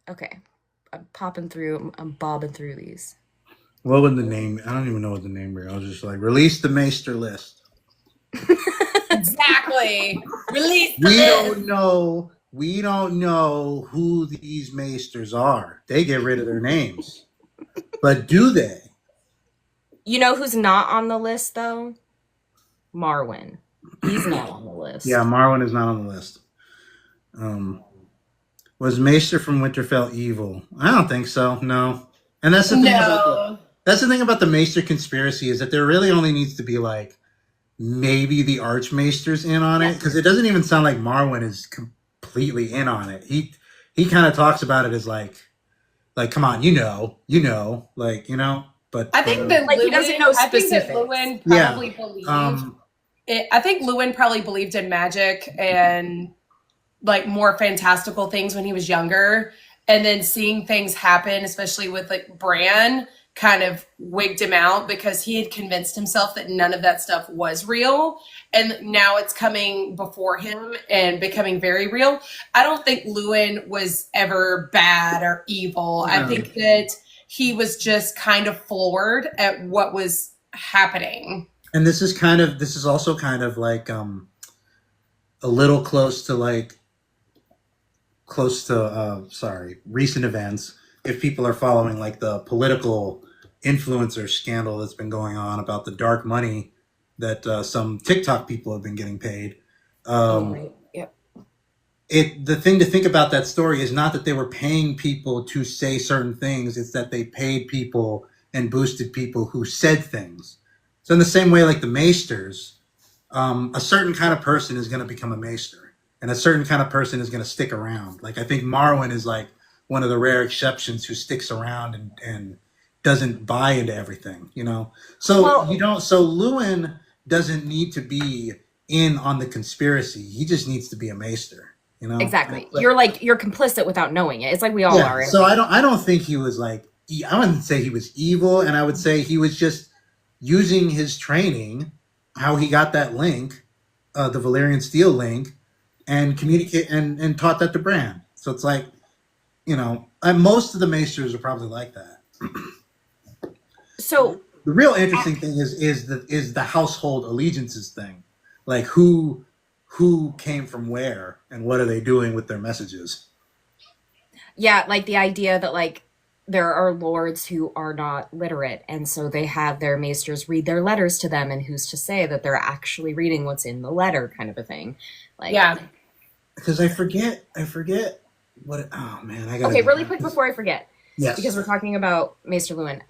Okay. I'm bobbing through these.
What would the name? I don't even know what the name was. I was just like, release the Maester list.
Exactly. Release the list.
We don't know who these Maesters are. They get rid of their names. But do they?
You know who's not on the list, though? Marwyn. He's not on the list.
Yeah, Marwyn is not on the list. Was Maester from Winterfell evil? I don't think so. No. And that's the thing that's the thing about the Maester conspiracy is that there really only needs to be like maybe the Archmaester's in on it, because it doesn't even sound like Marwyn is completely in on it. He kind of talks about it as like come on, but
I think that
he doesn't know specifics.
Lewin probably believed I think Lewin probably believed in magic and like more fantastical things when he was younger, and then seeing things happen, especially with like Bran, kind of wigged him out because he had convinced himself that none of that stuff was real. And now it's coming before him and becoming very real. I don't think Lewin was ever bad or evil. I think that he was just kind of floored at what was happening.
And this is also kind of like a little close to recent events. If people are following like the political influencer scandal that's been going on about the dark money that some TikTok people have been getting paid.
Right. Yep.
The thing to think about that story is not that they were paying people to say certain things. It's that they paid people and boosted people who said things. So in the same way, like the maesters, a certain kind of person is going to become a maester, and a certain kind of person is going to stick around. Like I think Marwyn is like one of the rare exceptions who sticks around and doesn't buy into everything, you know? So so Lewin doesn't need to be in on the conspiracy. He just needs to be a maester, you know?
Exactly. You're complicit without knowing it. It's like we all are.
So I don't think he was like, I wouldn't say he was evil, and I would say he was just using his training, how he got that link, the Valyrian steel link, and communicate and taught that to Bran. So it's like, you know, most of the maesters are probably like that.
So
the real interesting thing is the household allegiances thing, like who came from where and what are they doing with their messages.
Yeah, like the idea that like there are lords who are not literate, and so they have their maesters read their letters to them, and who's to say that they're actually reading what's in the letter, kind of a thing. Like,
yeah,
because I forget what. Oh man, I got.
Okay, really quick before I forget.
Yes.
Because we're talking about Maester Lewin.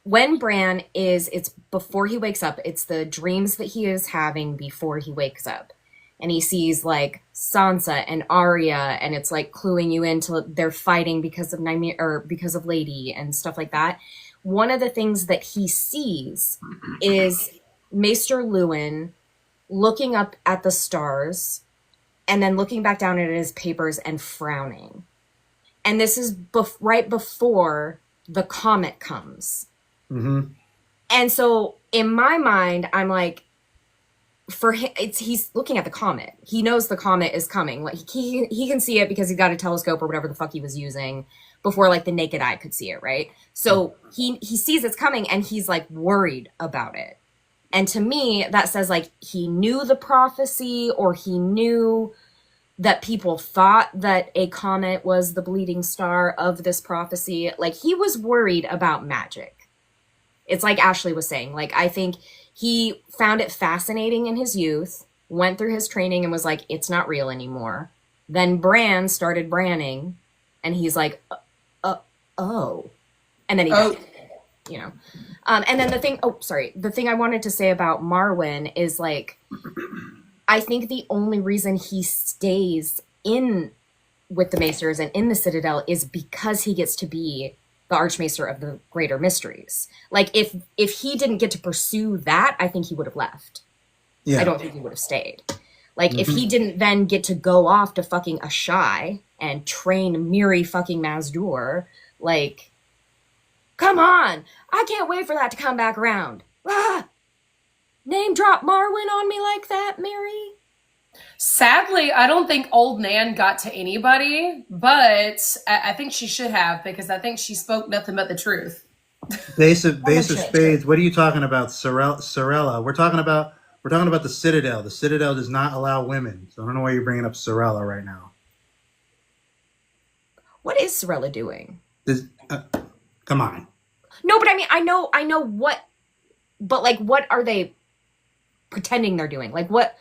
When Bran it's before he wakes up. It's the dreams that he is having before he wakes up. And he sees like Sansa and Arya, and it's like cluing you into they're fighting because of Nymeria or because of Lady and stuff like that. One of the things that he sees is Maester Lewin looking up at the stars and then looking back down at his papers and frowning. And this is right before the comet comes.
Mm-hmm.
And so in my mind, I'm like, for him, he's looking at the comet. He knows the comet is coming. Like he can see it because he got a telescope or whatever the fuck he was using before like the naked eye could see it, right? So he sees it's coming and he's like worried about it. And to me, that says like he knew the prophecy, or he knew that people thought that a comet was the bleeding star of this prophecy. Like he was worried about magic. It's like Ashley was saying, like, I think he found it fascinating in his youth, went through his training and was like, it's not real anymore. Then Bran started branning and he's like, oh. And then he died, you know. And then the thing I wanted to say about Marwyn is like, I think the only reason he stays in with the Maesters and in the Citadel is because he gets to be the Archmaester of the Greater Mysteries. Like if he didn't get to pursue that, I think he would have left. Yeah. I don't think he would have stayed. Like if he didn't then get to go off to fucking Ashai and train Miri fucking Mazdur, like, come on, I can't wait for that to come back around. Ah! Name drop Marwyn on me like that, Miri?
Sadly, I don't think old Nan got to anybody, but I think she should have, because I think she spoke nothing but the truth.
Base of Spades. What are you talking about, Sorella? We're talking about the Citadel. The Citadel does not allow women, so I don't know why you're bringing up Sorella right now.
What is Sorella doing?
Come on.
No, but I mean, I know what, but like, what are they pretending they're doing? Like, what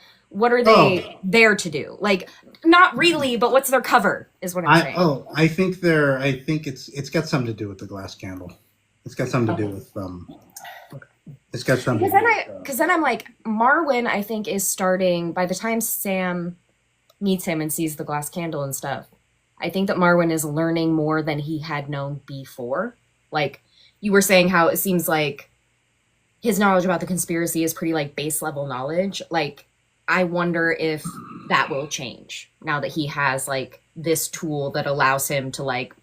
are they there to do? Like, not really, but what's their cover is what I'm saying.
I think it's got something to do with the glass candle. It's got something to do with it's got something.
Because then I'm like, Marwyn, I think, is starting by the time Sam meets him and sees the glass candle and stuff. I think that Marwyn is learning more than he had known before. Like you were saying, how it seems like his knowledge about the conspiracy is pretty like base level knowledge. Like, I wonder if that will change now that he has like this tool that allows him to like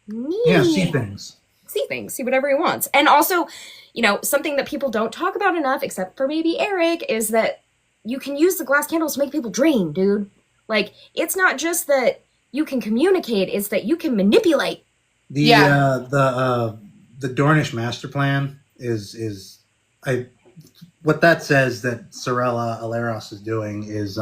see things.
see things, see whatever he wants. And also, you know, something that people don't talk about enough, except for maybe Eric, is that you can use the glass candles to make people dream, dude. Like, it's not just that you can communicate, it's that you can manipulate.
The the Dornish master plan is what that says that Sorella Aleros is doing is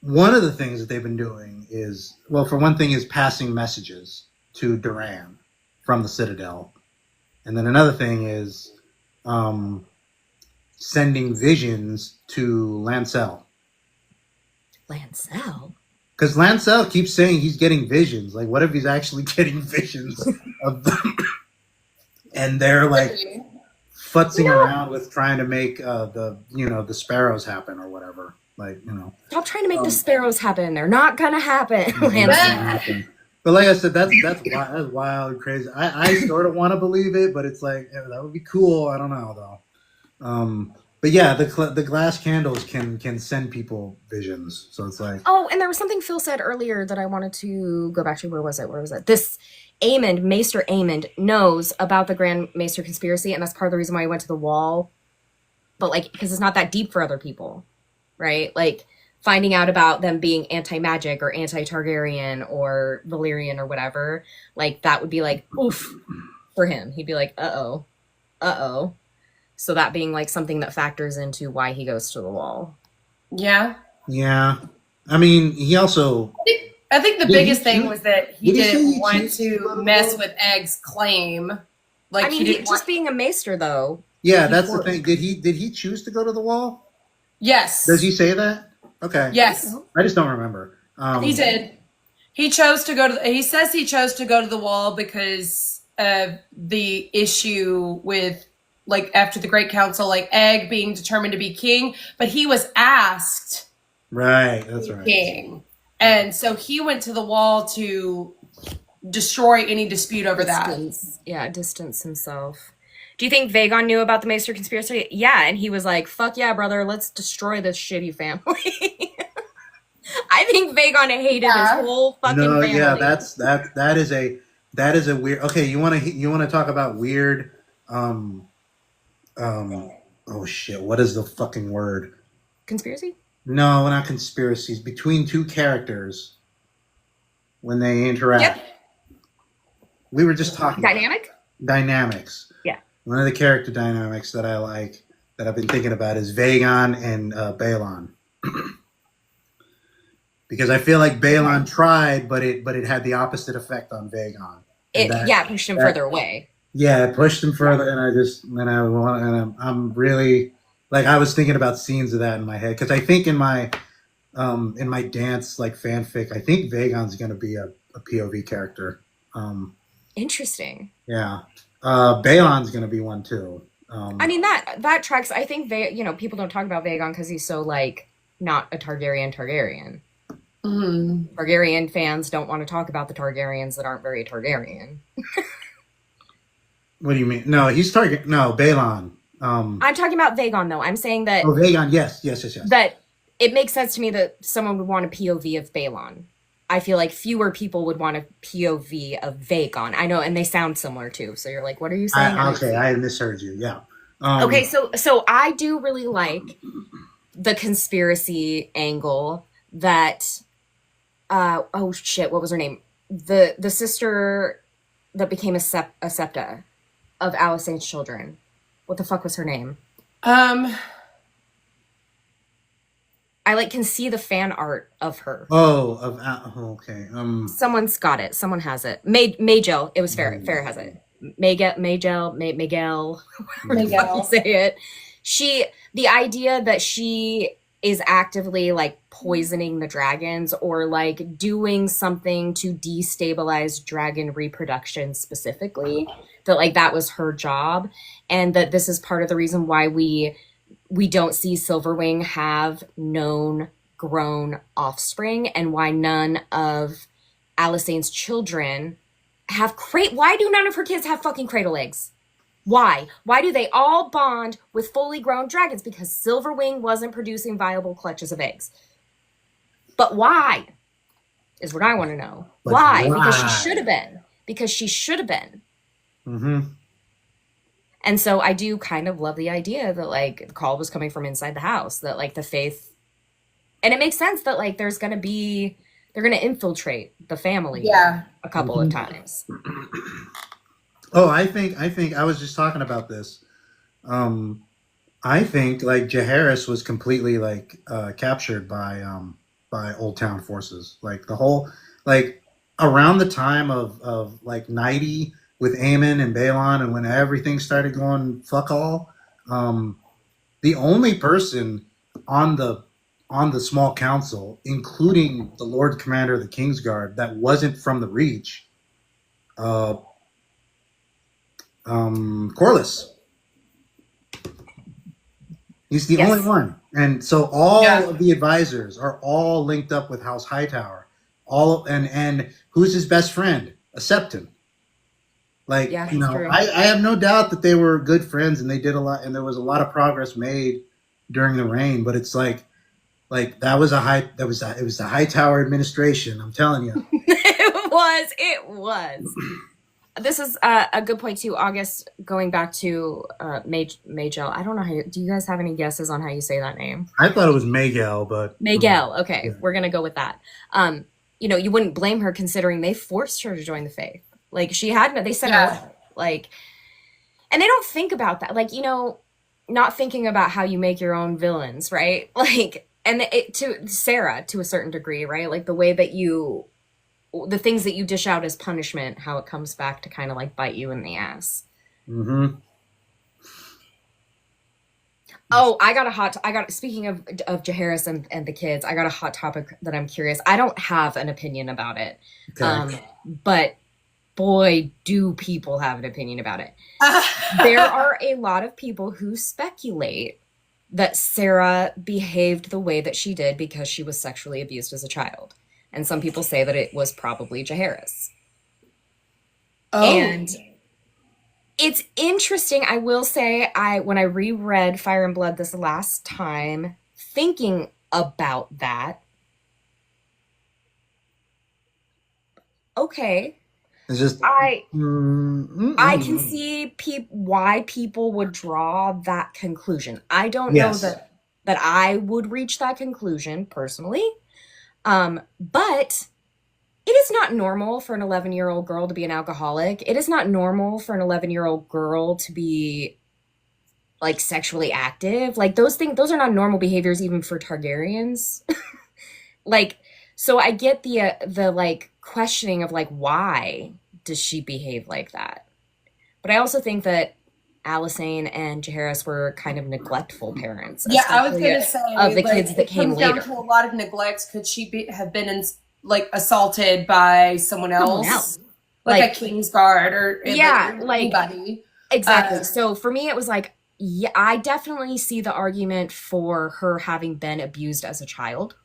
one of the things that they've been doing is, well, for one thing, is passing messages to Duran from the Citadel, and then another thing is sending visions to Lancel.
Lancel?
Because Lancel keeps saying he's getting visions. Like, what if he's actually getting visions of them? And they're like futzing around with trying to make the sparrows happen or whatever. Like,
stop trying to make the sparrows happen. They're not gonna happen.
Happen. But like I said, that's wild and crazy. I sort of want to believe it, but it's like, that would be cool. I don't know though. But yeah, the glass candles can send people visions. So it's like,
oh, and there was something Phil said earlier that I wanted to go back to. Where was it? This Maester Aemond knows about the Grand Maester conspiracy, and that's part of the reason why he went to the wall. But like, because it's not that deep for other people, right? Like, finding out about them being anti-magic or anti-Targaryen or Valyrian or whatever, like, that would be like, oof, for him. He'd be like, uh-oh. So that being like something that factors into why he goes to the wall.
Yeah.
Yeah. I mean, he also...
I think the biggest thing was that he didn't want to mess with Egg's claim. Like,
I mean,
he didn't
just being a maester, though.
Yeah, that's the thing. Did he choose to go to the wall?
Yes.
Does he say that? Okay.
Yes.
I just don't remember.
He did. He chose to go to... He says he chose to go to the wall because of the issue with, like, after the Great Council, like, Egg being determined to be king. But he was asked...
Right, that's right.
King. And so he went to the wall to destroy any dispute over that.
Yeah, distance himself. Do you think Vagon knew about the Maester conspiracy? Yeah, and he was like, fuck yeah, brother, let's destroy this shitty family. I think Vagon hated his whole fucking family.
Yeah, that is a weird... Okay, you want to talk about weird... oh shit, what is the fucking word?
Conspiracy?
No, not conspiracies. Between two characters when they interact.
Yep.
We were just talking
Dynamic?
Dynamics.
Yeah.
One of the character dynamics that I like, that I've been thinking about, is Vagon and Balon. Because I feel like Balon tried, but it had the opposite effect on Vagon.
Pushed him further away.
Yeah, it pushed him further, and I'm really... Like, I was thinking about scenes of that in my head, because I think in my dance, like, fanfic, I think Vagon's going to be a POV character.
Interesting.
Yeah. Balon's going to be one too.
I mean, that tracks. I think people don't talk about Vagon because he's so, like, not a Targaryen. Targaryen fans don't want to talk about the Targaryens that aren't very Targaryen.
What do you mean? No, Balon.
I'm talking about Vagon, though. I'm saying that...
Oh, Vagon, yes.
That it makes sense to me that someone would want a POV of Balon. I feel like fewer people would want a POV of Vagon. I know, and they sound similar, too. So you're like, what are you saying?
I misheard you, yeah.
Okay, so I do really like the conspiracy angle that... oh, shit, what was her name? The sister that became a septa of Alysanne's children. What the fuck was her name? I can see the fan art of her.
Okay.
Someone's got it. Someone has it. Magel. It was Farrah. Farrah has it. Miguel. Whatever you say it. The idea that she is actively, like, poisoning the dragons or, like, doing something to destabilize dragon reproduction specifically, that, like, that was her job, and that this is part of the reason why we don't see Silverwing have grown offspring, and why none of Alysanne's children have why do none of her kids have fucking cradle eggs? Why? Why do they all bond with fully grown dragons? Because Silverwing wasn't producing viable clutches of eggs. But why? is what I want to know.
But
Why? Because she
why?
should have been. Because she should have been.
Mm-hmm.
And so I do kind of love the idea that like the call was coming from inside the house, that like the faith, and it makes sense that like they're going to infiltrate the family
Yeah.
a couple of times.
Oh, I think I was just talking about this. I think like Jaehaerys was completely like captured by Old Town forces. Like the whole like around the time of like 90 with Aemon and Balon, and when everything started going fuck all, the only person on the small council, including the Lord Commander of the Kingsguard, that wasn't from the Reach, uh, Corlys. He's the
Yes.
only one, and so all
Yeah.
of the advisors are all linked up with House Hightower. All and who's his best friend? A Septon. Like
Yeah,
you
that's
know,
true.
I have no doubt that they were good friends and they did a lot, and there was a lot of progress made during the reign. But it's like that was it was the Hightower administration. I'm telling you.
It was. This is a good point too. August, going back to Magel. I don't know do you guys have any guesses on how you say that name?
I thought it was Miguel, but
Magel. Okay,
Yeah.
we're gonna go with that. You know, you wouldn't blame her considering they forced her to join the faith. Like she had no, they sent her out. Like, and they don't think about that. Like, you know, not thinking about how you make your own villains, right? Like, and to Sarah to a certain degree, right? Like the way that the things that you dish out as punishment, how it comes back to kind of like bite you in the ass.
Mm-hmm.
Oh, speaking of Jaehaerys and the kids, I got a hot topic that I'm curious. I don't have an opinion about it.
Okay.
But boy, do people have an opinion about it. There are a lot of people who speculate that Sarah behaved the way that she did because she was sexually abused as a child. And some people say that it was probably Jaehaerys.
Oh.
And it's interesting. I will say, when I reread Fire and Blood this last time, thinking about that, okay,
It's just
I can see why people would draw that conclusion. I don't
Yes.
know that I would reach that conclusion personally. But it is not normal for an 11-year-old girl to be an alcoholic. It is not normal for an 11-year-old girl to be like sexually active. Like those are not normal behaviors even for Targaryens. Like, so I get the like questioning of like, why does she behave like that? But I also think that Alysanne and Jaehaerys were kind of neglectful parents.
Yeah, I was
especially
going to say
of the
like,
kids that
it
came
comes
later.
down to a lot of neglect. Could she have been like assaulted by someone else? Like a Kingsguard or anybody?
Exactly. So for me, it was like, yeah, I definitely see the argument for her having been abused as a child.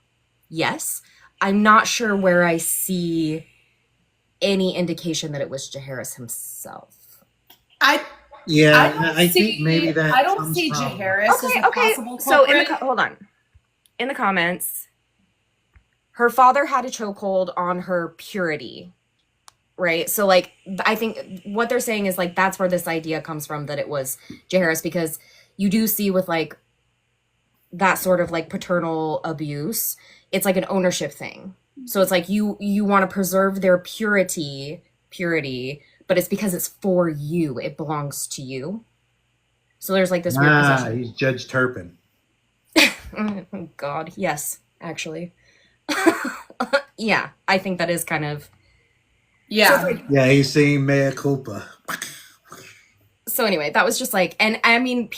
Yes. I'm not sure where I see any indication that it was Jaehaerys himself.
I think maybe that
I don't
comes
see
from-
Jaehaerys as a possible
So
culprit.
hold on. In the comments, her father had a chokehold on her purity, right? So like, I think what they're saying is like, that's where this idea comes from, that it was Jaehaerys, because you do see with like that sort of like paternal abuse, it's like an ownership thing. So it's like you want to preserve their purity, but it's because it's for you. It belongs to you. So there's like this weird possession.
He's Judge Turpin.
Oh, God, yes, actually. Yeah, I think that is kind of...
Yeah.
So, it's like,
Yeah, he's saying mea culpa.
so anyway, that was just like... And I mean,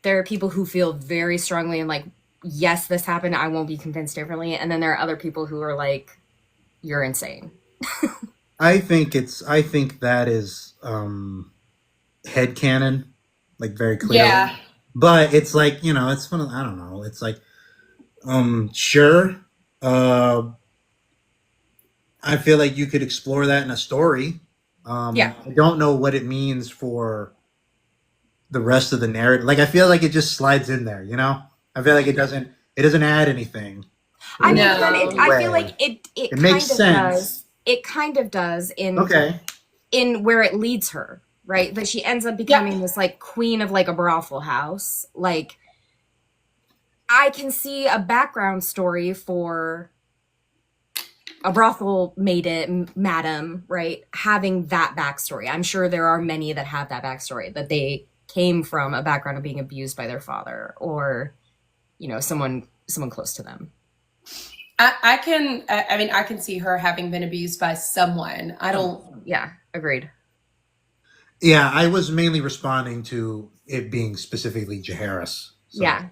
there are people who feel very strongly and like, yes, this happened, I won't be convinced differently. And then there are other people who are like, you're insane.
I think that is headcanon, like very clearly.
Yeah.
But it's like, you know, it's I don't know. It's like, sure. I feel like you could explore that in a story.
Yeah.
I don't know what it means for the rest of the narrative. Like, I feel like it just slides in there, you know? I feel like it doesn't add anything.
I
in
mean,
No.
but
any
I feel
way.
like it
It
kind
makes
of
sense.
does. It kind of does
Okay.
in where it leads her, right? That she ends up becoming this like queen of like a brothel house. Like I can see a background story for a brothel madam, right? Having that backstory. I'm sure there are many that have that backstory, that they came from a background of being abused by their father or, you know, someone close to them.
I can see her having been abused by someone. I don't.
Yeah, agreed.
Yeah, I was mainly responding to it being specifically Jaehaerys. So,
Yeah.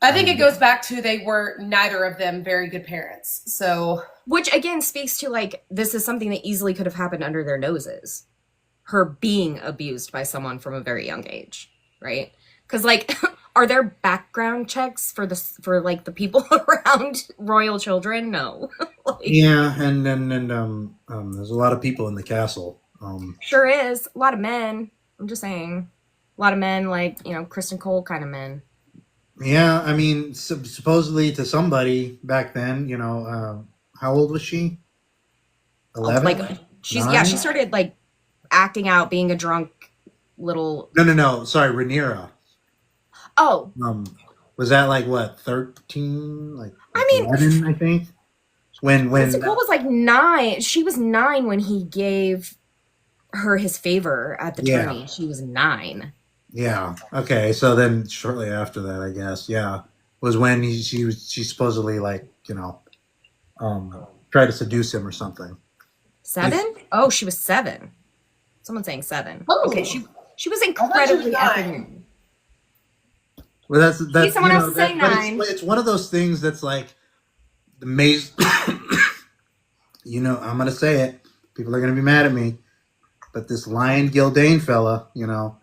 I think it goes back to they were neither of them very good parents. So,
Which again speaks to like this is something that easily could have happened under their noses. Her being abused by someone from a very young age, right? Because like, are there background checks for like the people around royal children? No. Like,
yeah, and there's a lot of people in the castle.
sure is a lot of men. I'm just saying, a lot of men, like you know, Kristen Cole kind of men.
Yeah, I mean, supposedly to somebody back then, you know, how old was she? 11?
Like she's
9?
she started like acting out, being a drunk little.
No. Sorry, Rhaenyra.
Oh,
Was that like what 13? Like
I mean,
11, I think. When
Kristen Cole was like 9. She was 9 when he gave her his favor at the tourney. She was 9.
Yeah. Okay. So then, shortly after that, I guess, yeah, was when she supposedly like you know, tried to seduce him or something.
7? Oh, she was 7. Someone's saying 7.
Oh.
Okay, she was
I thought
incredibly
she was
effing
9.
young.
Well, that's
See, someone
you
else
know
is
that,
saying
but
9.
it's one of those things that's like the maze. You know, I'm gonna say it. People are gonna be mad at me, but this Lion Gildane fella, you know,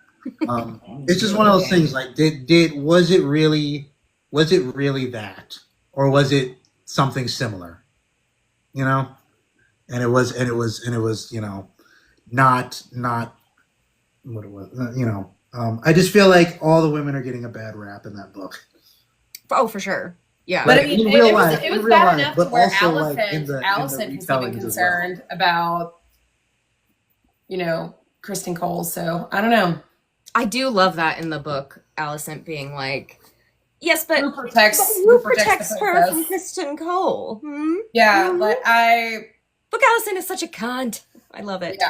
it's just one of those things. Like, was it really that, or was it something similar? You know, and it was, you know, not what it was. You know, I just feel like all the women are getting a bad rap in that book.
Oh, for sure. Yeah.
But I
Like,
mean,
in real life,
it was
in real
bad
life,
enough
but
to where
also, like, in the
Allison was even
retellings as well.
concerned about, you know, Kristen Cole. So I don't know.
I do love that in the book, Alicent being like, yes, but
Who protects
who
the
protects her
princess?
from Kristen Cole? Hmm?
Yeah,
Hmm?
like
Look, Alicent is such a cunt. I love it.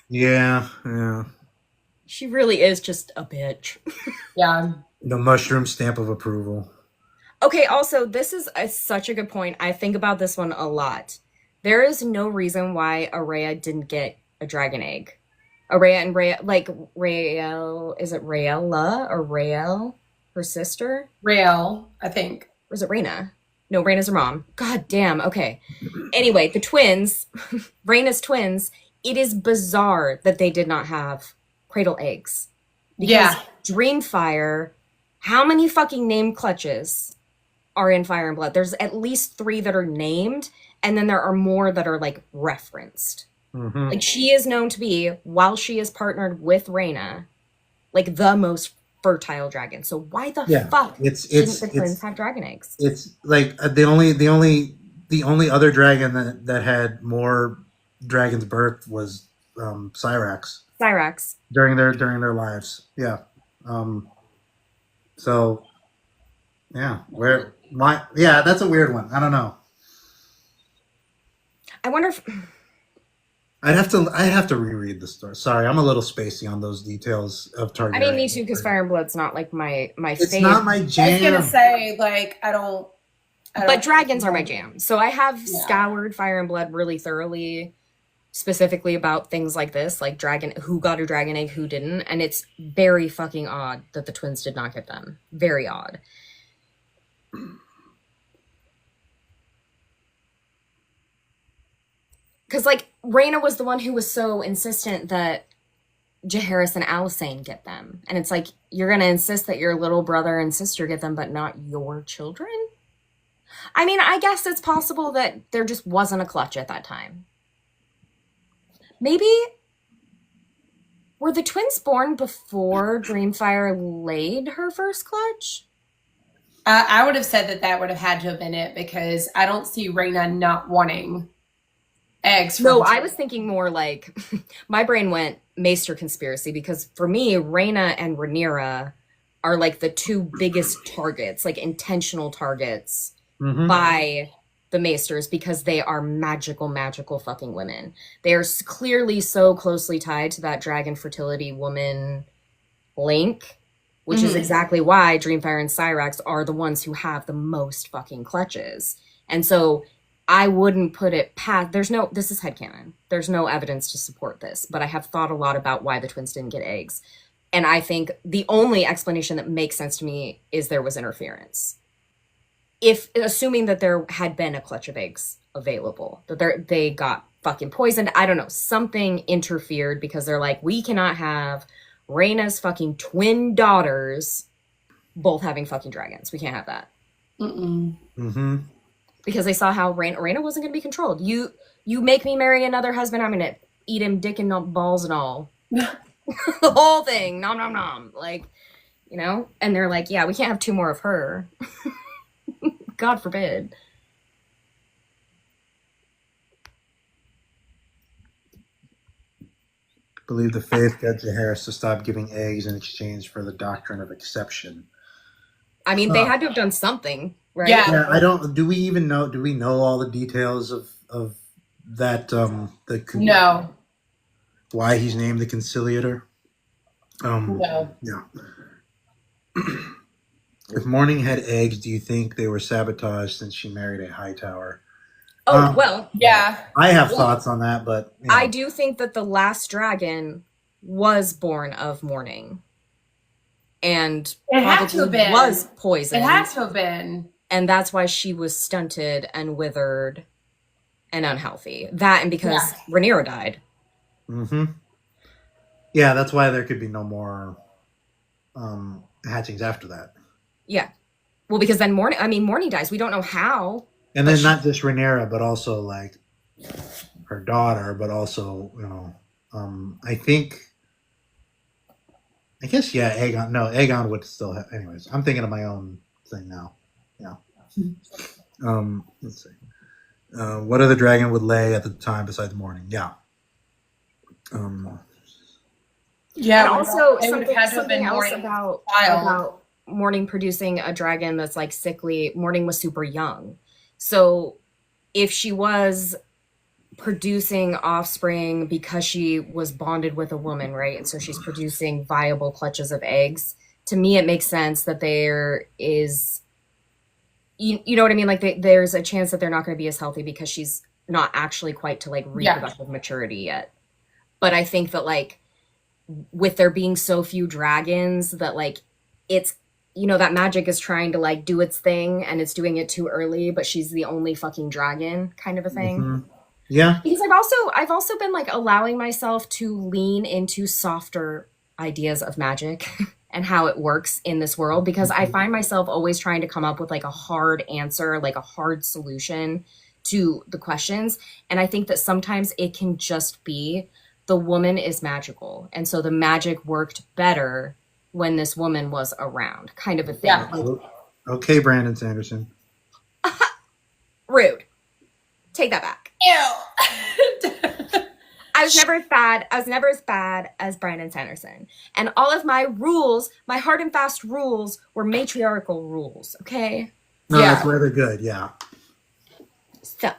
Yeah.
She really is just a bitch.
yeah.
The mushroom stamp of approval.
Okay, also, this is such a good point. I think about this one a lot. There is no reason why Arya didn't get a dragon egg. Arya and Rhea, like Rael, is it Raella or Rael, her sister?
Real, I think.
Or is it Rhaena? No, Rhaena's her mom. God damn, okay. Anyway, the twins, Rhaena's twins, it is bizarre that they did not have cradle eggs. Because
Yeah.
Dreamfire, how many fucking name clutches are in Fire and Blood? There's at least 3 that are named, and then there are more that are like referenced.
Mm-hmm.
Like she is known to be, while she is partnered with Rhaena, like the most fertile dragon. So why the fuck didn't the twins have dragon eggs?
It's like the only other dragon that had more dragons birth was Cyrax during their lives. Yeah. So yeah, that's a weird one. I don't know.
I wonder if
I'd have to reread the story. Sorry, I'm a little spacey on those details of Targaryen.
I mean, me too, because Fire and Blood's not like my
It's
fave.
not my jam.
I was gonna say, like, I don't
But dragons are my jam. So I have scoured Fire and Blood really thoroughly, specifically about things like this, like dragon, who got a dragon egg, who didn't, and it's very fucking odd that the twins did not get them. Very odd. Because, like, Rhaena was the one who was so insistent that Jaehaerys and Alysanne get them. And it's like, you're going to insist that your little brother and sister get them, but not your children? I mean, I guess it's possible that there just wasn't a clutch at that time. Maybe... Were the twins born before Dreamfire laid her first clutch?
I would have said that would have had to have been it because I don't see Rhaena not wanting eggs. From
No, I was thinking more like my brain went Maester conspiracy because for me, Rhaena and Rhaenyra are like the two biggest targets, like intentional targets by the Maesters because they are magical fucking women. They are clearly so closely tied to that dragon fertility woman link, which is exactly why Dreamfire and Cyrax are the ones who have the most fucking clutches. And so I wouldn't put it past, this is headcanon. There's no evidence to support this, but I have thought a lot about why the twins didn't get eggs. And I think the only explanation that makes sense to me is there was interference. Assuming that there had been a clutch of eggs available, that they got fucking poisoned. I don't know. Something interfered because they're like, we cannot have Rhaena's fucking twin daughters both having fucking dragons. We can't have that. Because they saw how Rhaena wasn't going to be controlled. You make me marry another husband, I'm going to eat him dick and balls and all. The whole thing. Nom, nom, nom. Like, you know? And they're like, yeah, we can't have two more of her. God forbid.
I believe the faith got Jaehaerys to stop giving eggs in exchange for the doctrine of exception.
I mean, they had to have done something, right?
Yeah.
I don't. Do we know all the details of that?
No.
Why he's named the Conciliator?
No.
Yeah. If Morning had eggs, do you think they were sabotaged since she married a Hightower?
Oh, well.
Yeah.
I have thoughts on that, but... You know.
I do think that the last dragon was born of Morning. And
it had to have been.
Was poisoned.
It had to have been.
And that's why she was stunted and withered and unhealthy. That and because Rhaenyra died.
Yeah, that's why there could be no more hatchings after that.
Yeah. Well, because then Morning dies. We don't know how.
And then not just Rhaenyra, but also like her daughter, but also, you know, I guess, yeah, Aegon. No, Aegon would still have. Anyways, I'm thinking of my own thing now. Yeah. Let's see. What other dragon would lay at the time besides Morning? Yeah.
Yeah.
And also,
it would have had to have been
else
Morning
about Morning producing a dragon that's like sickly. Morning was super young. So if she was producing offspring because she was bonded with a woman, right? And so she's producing viable clutches of eggs. To me, it makes sense that there is, you know what I mean? Like there's a chance that they're not going to be as healthy because she's not actually quite to like reproductive maturity yet. But I think that like with there being so few dragons that like it's, you know, that magic is trying to like do its thing and it's doing it too early, but she's the only fucking dragon kind of a thing.
Yeah.
Because I've also been like allowing myself to lean into softer ideas of magic and how it works in this world because I find myself always trying to come up with like a hard answer, like a hard solution to the questions. And I think that sometimes it can just be the woman is magical. And so the magic worked better when this woman was around, kind of a thing.
Yeah.
Okay, Brandon Sanderson.
Rude. Take that back.
Ew.
I was never as bad as Brandon Sanderson. And all of my rules, my hard and fast rules, were matriarchal rules, okay?
No, that's where they're good, yeah.
So.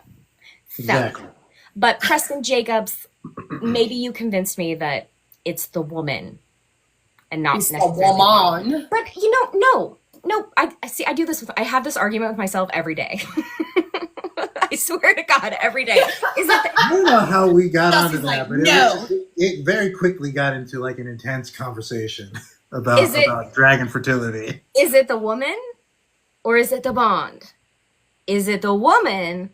Exactly.
But Preston Jacobs, maybe you convinced me that it's the woman and not
it's
necessarily
a woman.
But you know, no. I see. I do this I have this argument with myself every day. I swear to God, every day.
I don't know how we got onto that,
like,
but
no.
it very quickly got into like an intense conversation about dragon fertility.
Is it the woman, or is it the bond? Is it the woman,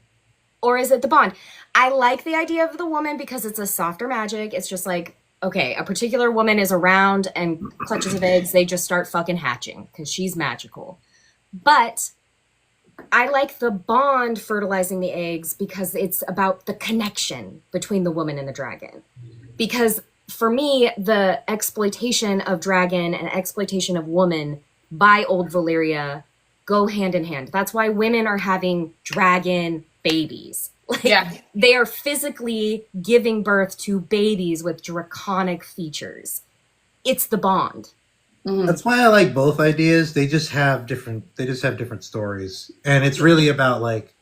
or is it the bond? I like the idea of the woman because it's a softer magic. It's just like, okay, a particular woman is around and clutches of eggs, they just start fucking hatching because she's magical. But I like the bond fertilizing the eggs because it's about the connection between the woman and the dragon. Because for me, the exploitation of dragon and exploitation of woman by old Valyria go hand in hand. That's why women are having dragon babies. Like,
Yeah.
they are physically giving birth to babies with draconic features. It's the bond.
That's why I like both ideas. They just have different stories. And it's really about like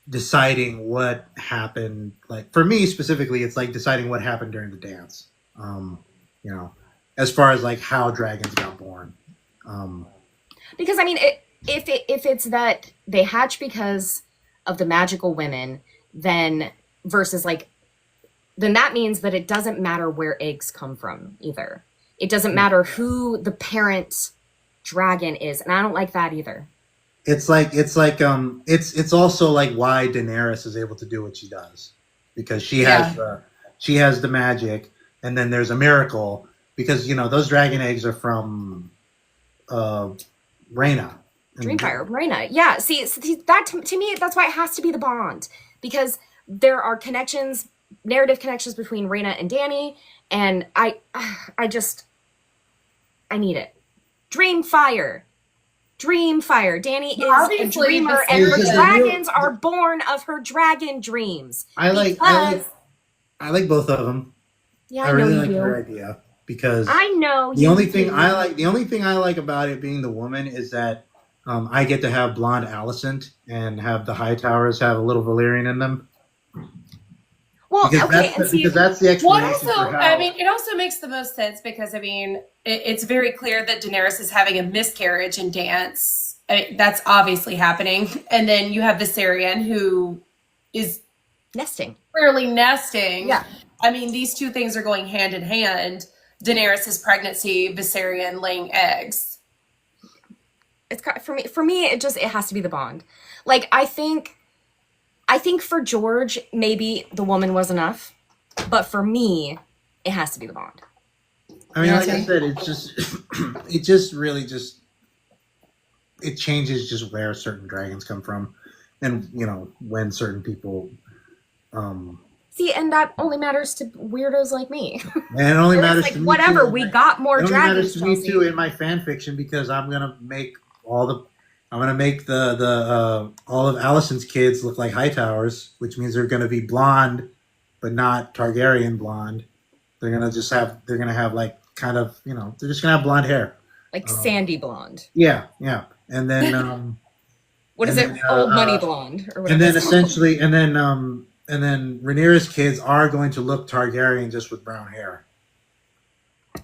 deciding what happened. Like for me specifically, it's like deciding what happened during the dance. You know, as far as like how dragons got born.
Because I mean, if it's that they hatch because of the magical women, then versus like, then that means that it doesn't matter where eggs come from either. It doesn't matter who the parent dragon is, and I don't like that either.
It's also like why Daenerys is able to do what she does, because she has the magic, and then there's a miracle because those dragon eggs are from Rhaena.
Dreamfire, Rhaena. Yeah, see that to me, that's why it has to be the bond, because there are narrative connections between Rhaena and Dany, and I need it. Dreamfire. Dany is
Obviously,
a dreamer, and her dragons are born of her dragon dreams.
I like both of them.
Yeah,
I really like your idea because
I know
the only thing I like about it being the woman is that I get to have blonde Alicent and have the Hightowers have a little Valyrian in them.
Well,
because that's the explanation.
It also makes the most sense because it's very clear that Daenerys is having a miscarriage in Dance. That's obviously happening, and then you have Viserion who is
nesting,
rarely nesting.
Yeah,
these two things are going hand in hand. Daenerys' pregnancy, Viserion laying eggs.
It's for me. It has to be the bond. Like I think for George, maybe the woman was enough, but for me, it has to be the bond.
I said, it changes just where certain dragons come from, and when certain people.
See, and that only matters to weirdos like me.
And it only matters to me
whatever.
Too.
We got more dragons. It only matters
to me too in my fan fiction because I'm gonna make the all of Alicent's kids look like Hightowers, which means they're gonna be blonde, but not Targaryen blonde. They're gonna have like kind of they're just gonna have blonde hair,
like sandy blonde.
Yeah, and then
what is it? Old money blonde, or whatever.
And then essentially, and then Rhaenyra's kids are going to look Targaryen just with brown hair.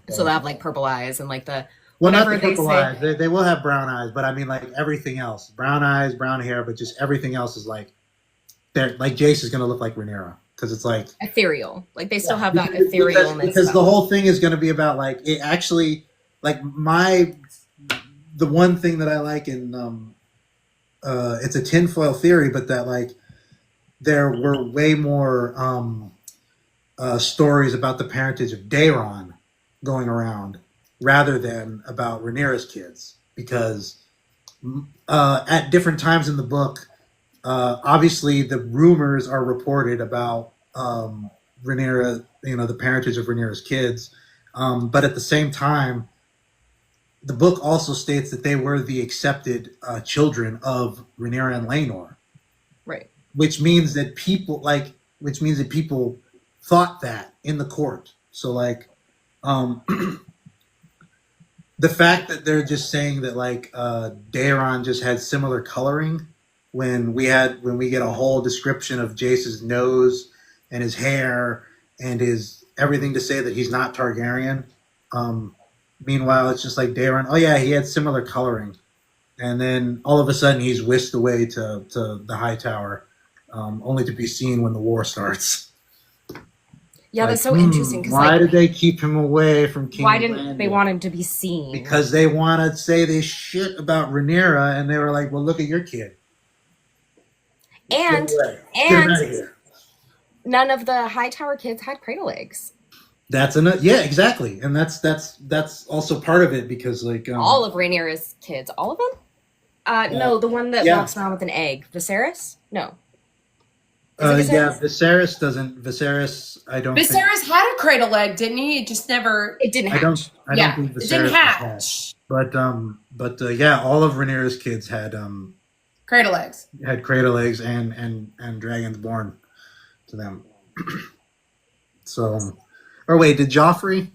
So they have like purple eyes and like the.
Well, not the purple eyes. They will have brown eyes, but like everything else, brown eyes, brown hair, but just everything else is like, they're like Jace is going to look like Rhaenyra because it's like
ethereal. Like they still have that etherealness.
Because the whole thing is going to be about like it actually like the one thing that I like in it's a tinfoil theory, but that like there were way more stories about the parentage of Daeron going around rather than about Rhaenyra's kids, because at different times in the book, obviously the rumors are reported about Rhaenyra, the parentage of Rhaenyra's kids, but at the same time, the book also states that they were the accepted children of Rhaenyra and Laenor,
right?
Which means that people thought that in the court. So like, the fact that they're just saying that like Daeron just had similar coloring when we get a whole description of Jace's nose and his hair and his everything to say that he's not Targaryen. Meanwhile, it's just like Daeron. Oh yeah, he had similar coloring, and then all of a sudden he's whisked away to the High Tower, only to be seen when the war starts.
Yeah, that's so interesting.
Why did they keep him away from King?
Why didn't they want him to be seen?
Because they want to say they shit about Rhaenyra, and they were like, "Well, look at your kid."
And none of the Hightower kids had cradle eggs.
That's enough. Yeah, exactly, and that's also part of it because like
all of Rhaenyra's kids, all of them. No, the one that walks around with an egg, Viserys. No. Is it
Yeah,
Viserys?
Viserys doesn't. Viserys, I don't think.
Viserys had a cradle egg, didn't he? It just never.
It didn't
I don't.
hatch.
I don't
Yeah,
think
it didn't
Viserys was that.
hatch.
But yeah, all of Rhaenyra's kids
Cradle eggs.
had cradle eggs and dragons born to them. So, or wait, did Joffrey?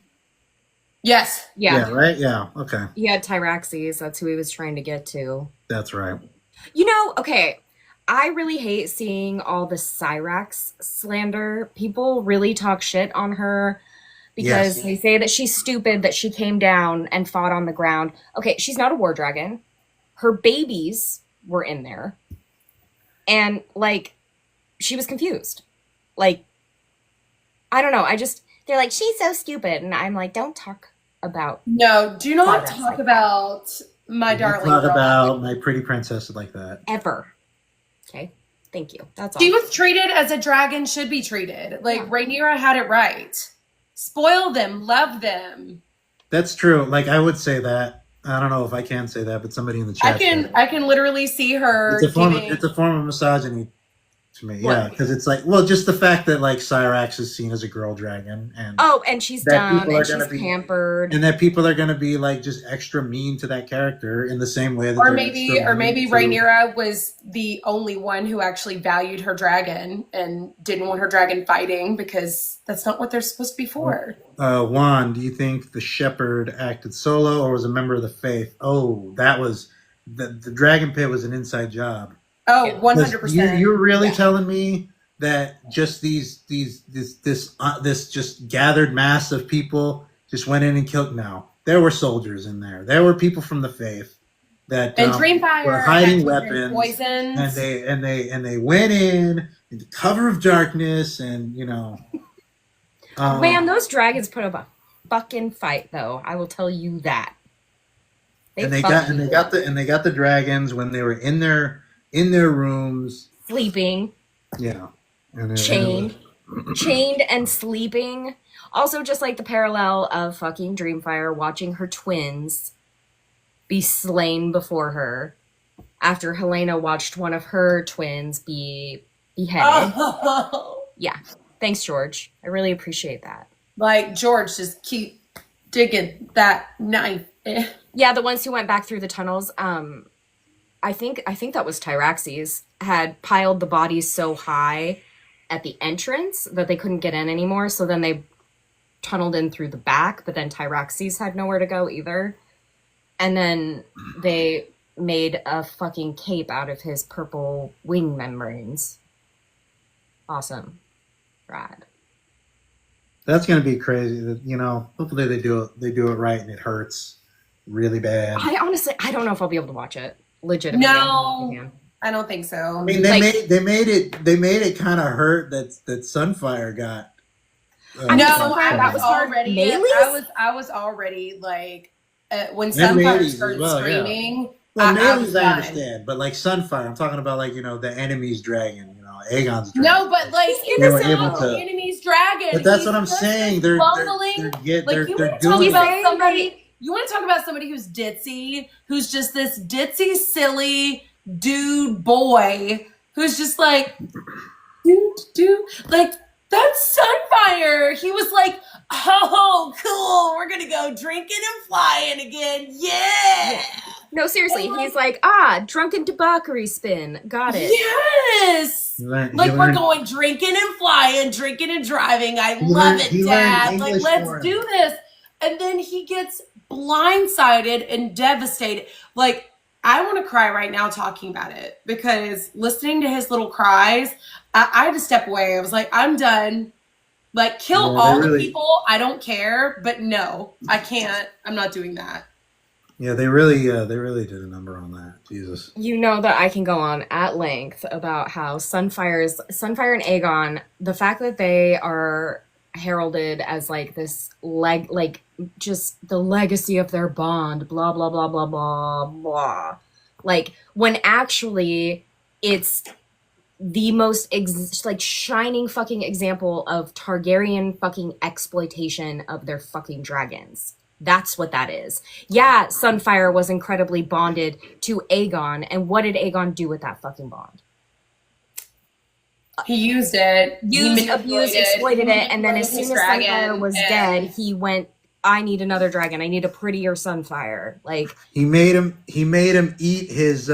Yes.
Yeah.
Right. Yeah. Okay,
He had Tyraxes. That's who he was trying to get to.
that's right.
You know, okay, I really hate seeing all the Cyrax slander. People really talk shit on her because
Yes.
they say that she's stupid, that she came down and fought on the ground. Okay, she's not a war dragon. Her babies were in there. And, like, she was confused. Like, I don't know. They're like, she's so stupid. And I'm like, don't talk about
No, do not
Cyrax
talk
like that.
about my
We
darling
talk
girl.
about my pretty princess like that.
ever. Okay? Thank you. That's all.
She was treated as a dragon should be treated. Like,
Yeah.
Rhaenyra had it right. Spoil them, love them.
That's true. Like I would say that. I don't know if I can say that, but somebody in the chat.
I can literally see her
It's a form.
giving.
It's a form of misogyny to me.
What?
Yeah, because it's like, well, just the fact that like Cyrax is seen as a girl dragon, and
Oh, and she's
That
dumb
people are
and she's
gonna be-
pampered.
and that people are going to be like just extra mean to that character in the same way that
Or
they're
maybe
extra mean to-
Rhaenyra was the only one who actually valued her dragon and didn't want her dragon fighting because that's not what they're supposed to be for.
Juan, do you think the shepherd acted solo or was a member of the faith? Oh, that was the dragon pit was an inside job.
Oh, 100%.
You're really
Yeah.
telling me that just this just gathered mass of people just went in and killed? No, there were soldiers in there. There were people from the faith that
And Dreamfire
were hiding
had different
weapons,
poisons.
and they went in the cover of darkness, and
Man, those dragons put up a fucking fight, though. I will tell you that.
they got the dragons when they were in their rooms.
sleeping,
Yeah, and
chained and sleeping. Also, just like the parallel of fucking Dreamfire watching her twins be slain before her after Helena watched one of her twins be beheaded.
Oh.
Yeah. Thanks, George. I really appreciate that.
Like, George, just keep digging that knife.
Yeah, the ones who went back through the tunnels, I think that was Tyraxes, had piled the bodies so high at the entrance that they couldn't get in anymore, so then they tunneled in through the back, but then Tyraxes had nowhere to go either. And then they made a fucking cape out of his purple wing membranes. Awesome. Rad.
That's gonna be crazy. Hopefully they do it right, and it hurts really bad.
I honestly don't know if I'll be able to watch it. Legitimately. I don't know if I
No,
can.
I don't think so.
I mean, they made it kind of hurt that Sunfire got.
I mean,
No,
Sunfire, that was hard.
already.
Melee's?
I was already like when
And
Sunfire
Melee's as
started
well, yeah.
screaming.
Well,
I
Melee's
was
I
done.
understand, but like Sunfire, I'm talking about like the enemy's dragon, Aegon's dragon.
No, but like
He's
They were
it's
able
not
to-
the enemy's dragon.
But that's
He's
what I'm
just
saying. They're
bumbling.
they're
you
doing
want to talk
it.
about somebody? You want to talk about somebody who's ditzy, who's just this ditzy, silly dude boy, who's just like, dude, like that's Sunfire. He was like, oh, cool, we're gonna go drinking and flying again, yeah.
No, seriously,
And, like-
he's like, drunken debauchery spin. Got it.
Yes. Like we're going drinking and flying, drinking and driving. I love it,
he learned
Dad. Like
English
let's
for him.
do this. And then he gets blindsided and devastated. Like I want to cry right now talking about it because listening to his little cries, I had to step away. I was like, I'm done. Like kill
Yeah,
all
they
the
really-
people. I don't care, but no, I can't. I'm not doing that.
Yeah, they really did a number on that. Jesus.
You know that I can go on at length about how Sunfire and Aegon, the fact that they are heralded as like this just the legacy of their bond, blah blah blah blah blah blah. Like when actually it's the most shining fucking example of Targaryen fucking exploitation of their fucking dragons. That's what that is. Yeah, Sunfire was incredibly bonded to Aegon, and what did Aegon do with that fucking bond?
He used it.
Used,
He
abused, exploited it, and then as soon as Sunfire was dead, he went, I need another dragon. I need a prettier Sunfire. Like,
he made him eat his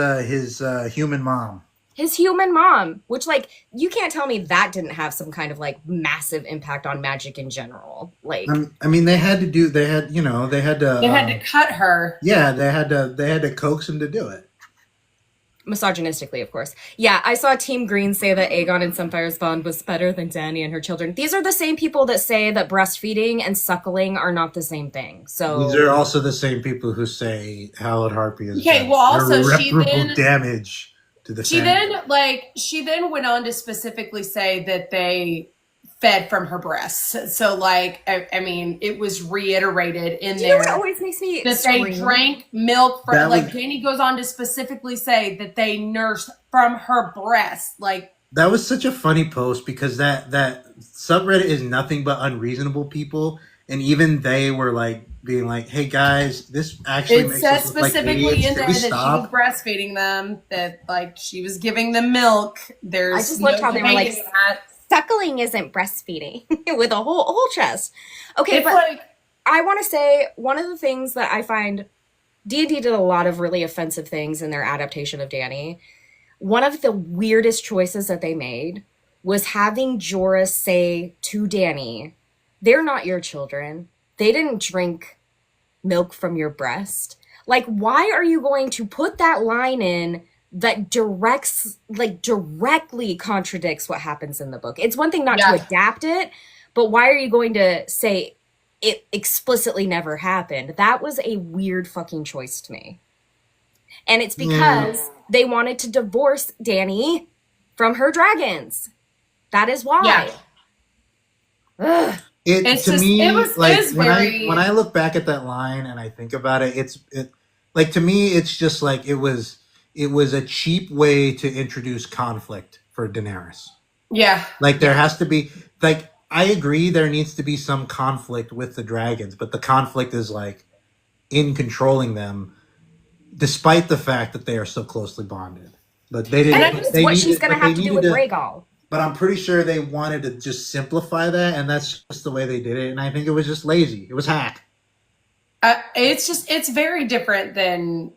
human mom.
his human mom, which, like, you can't tell me that didn't have some kind of, like, massive impact on magic in general. Like,
I mean, they had to
cut her.
Yeah, they had to coax him to do it.
misogynistically, of course. Yeah, I saw Team Green say that Aegon and Sunfire's bond was better than Dany and her children. These are the same people that say that breastfeeding and suckling are not the same thing. So
these are also the same people who say Hallowed Harpy is
okay. Well, also
irreparable damage to the family.
She then went on to specifically say that they fed from her breasts. So, like, I mean, it was reiterated in there.
It always makes me
that they drank milk from. Dany goes on to specifically say that they nursed from her breast. Like,
that was such a funny post because that subreddit is nothing but unreasonable people, and even they were like being like, "Hey guys, this actually
it
makes
said
us look like
specifically
idiots.
in there that she was breastfeeding them. That like she was giving them milk. There's
I just loved how they were like,
that.
Suckling isn't breastfeeding with a whole chest. Okay,
It's
but
like,
I want to say one of the things that I find D&D did a lot of really offensive things in their adaptation of Dany. One of the weirdest choices that they made was having Jorah say to Dany, "They're not your children. They didn't drink milk from your breast." Like, why are you going to put that line in that directly contradicts what happens in the book? It's one thing not to adapt it, but why are you going to say it explicitly never happened? That was a weird fucking choice to me. And it's because they wanted to divorce Dany from her dragons. That is why.
Yeah.
Ugh.
When I look back at that line and I think about it, like, to me, it's just like it was a cheap way to introduce conflict for Daenerys.
Yeah.
Like, there has to be, like, I agree there needs to be some conflict with the dragons, but the conflict is, like, in controlling them, despite the fact that they are so closely bonded. But they didn't.
And that's what she's going to have to do with Rhaegal.
But I'm pretty sure they wanted to just simplify that, and that's just the way they did it. And I think it was just lazy. It was hack.
It's very different than.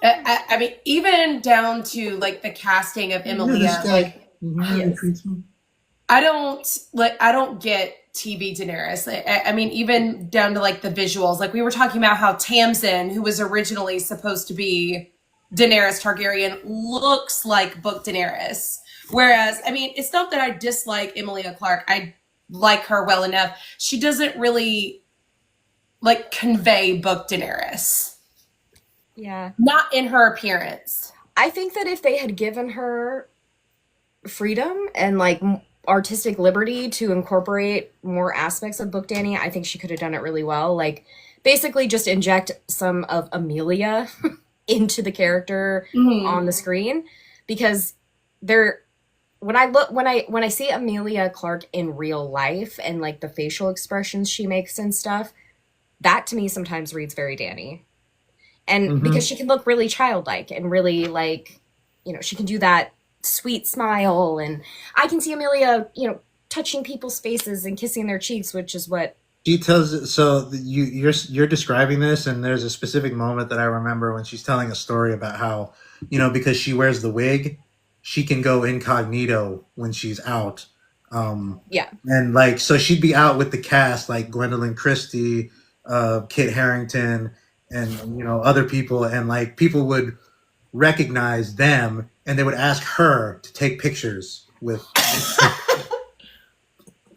I mean, even down to like the casting of Emilia. I don't get TV Daenerys. I mean, even down to like the visuals. Like we were talking about how Tamsin, who was originally supposed to be Daenerys Targaryen, looks like book Daenerys. Whereas, I mean, it's not that I dislike Emilia Clarke. I like her well enough. She doesn't really like convey book Daenerys.
Yeah.
Not in her appearance.
I think that if they had given her freedom and like artistic liberty to incorporate more aspects of book Dany, I think she could have done it really well. Like, basically just inject some of Emilia into the character on the screen, because when I see Emilia Clarke in real life and like the facial expressions she makes and stuff, that to me sometimes reads very Dany. And because she can look really childlike and really like, you know, she can do that sweet smile, and I can see Emilia, you know, touching people's faces and kissing their cheeks, which is what
she tells. So you're describing this, and there's a specific moment that I remember when she's telling a story about how, you know, because she wears the wig, she can go incognito when she's out. And like, so she'd be out with the cast like Gwendolyn Christie, Kit Harington, and, you know, other people, and like people would recognize them and they would ask her to take pictures with.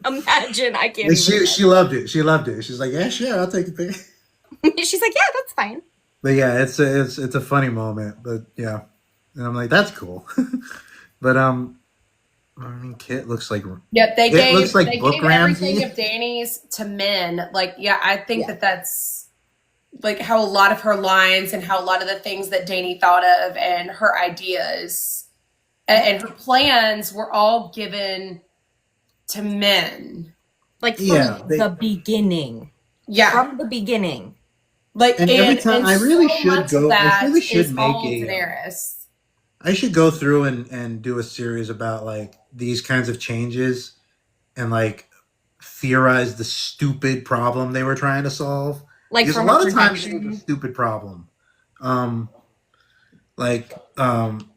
Imagine, I can't.
Like, she loved it. She loved it. She's like, yeah, sure, I'll take a picture.
She's like, yeah, that's fine.
But yeah, it's a funny moment. But yeah, and I'm like, that's cool. But I mean, Kit looks like
they gave
Ramsay.
everything of Dany's to men. Like, yeah, I think that's like how a lot of her lines and how a lot of the things that Dany thought of and her ideas and her plans were all given to men.
Like from the beginning.
Yeah.
From the beginning.
Like,
and every time I really should
make
Daenerys. I should go through and do a series about like these kinds of changes and like theorize the stupid problem they were trying to solve.
Like
Because a
from a
lot of times it was a
production.
stupid problem. Um,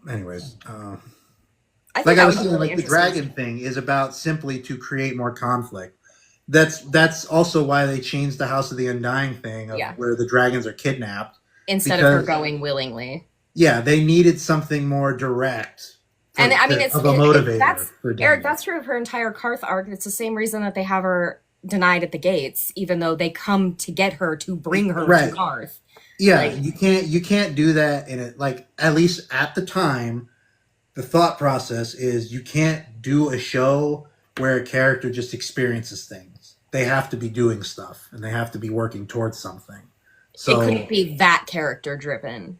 anyways,
I think
like I
that
was
would be
saying,
really
like the
interesting
dragon thing is about simply to create more conflict. That's also why they changed the House of the Undying thing of
Yeah.
where the dragons are kidnapped
instead of her
because
going willingly.
yeah, they needed something more direct
And I mean,
of a motivator
that's
for
Eric.
Dany.
That's true of her entire Karth arc. It's the same reason that they have her denied at the gates, even though they come to get her to bring her
Right.
to Karth.
Yeah,
Like-
you can't do that in it. Like at least at the time, the thought process is you can't do a show where a character just experiences things. They have to be doing stuff and they have to be working towards something. So
it couldn't be that character driven.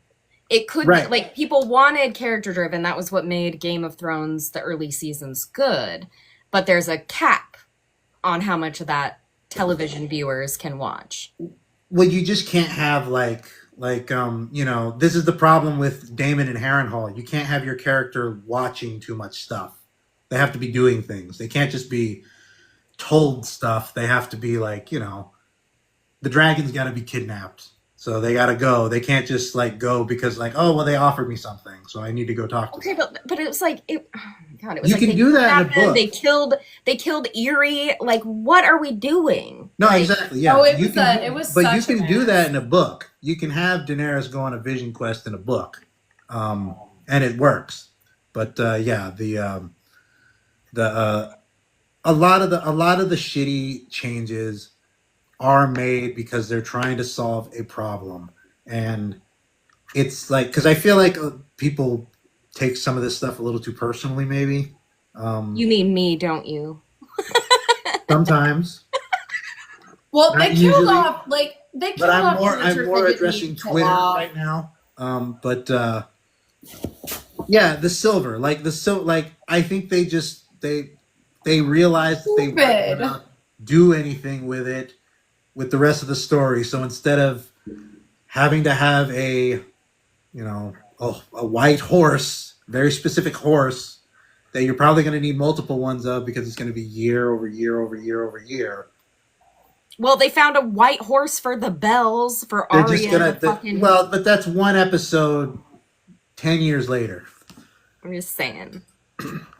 It could
Right.
be, like, people wanted character driven. That was what made Game of Thrones the early seasons good. But there's a cap on how much of that television viewers can watch.
well, you just can't have this is the problem with Damon and Harrenhal. You can't have your character watching too much stuff. They have to be doing things. They can't just be told stuff. They have to be like, the dragon's got to be kidnapped. So they got to go. They can't just like go because like, oh, well, they offered me something. So I need to go talk to
Okay,
them.
but it was like it. Oh my god! It was
You
like
can
they
do that in a
kidnapped him,
book.
They killed Eerie. Like, what are we doing?
No,
Like,
exactly. Yeah.
Oh, it
You
was
can
a- it was
but you
such a
can do
mess.
that in a book. You can have Daenerys go on a vision quest in a book. And it works. But a lot of the shitty changes are made because they're trying to solve a problem. And it's like because I feel like people take some of this stuff a little too personally, maybe.
You mean me, don't you?
Sometimes,
Well,
Not
they killed
usually,
off they killed
but
off
I'm
characters
more
they didn't
addressing
need to kill
Twitter
off.
right now. Yeah, the silver, I think they realized that they weren't
Stupid.
gonna do anything with it with the rest of the story. So instead of having to have a white horse, very specific horse that you're probably going to need multiple ones of because it's going to be year over year over year over year.
Well, they found a white horse for the bells for
They're
Arya.
just gonna
to fucking,
well, but that's one episode 10 years later.
I'm just saying.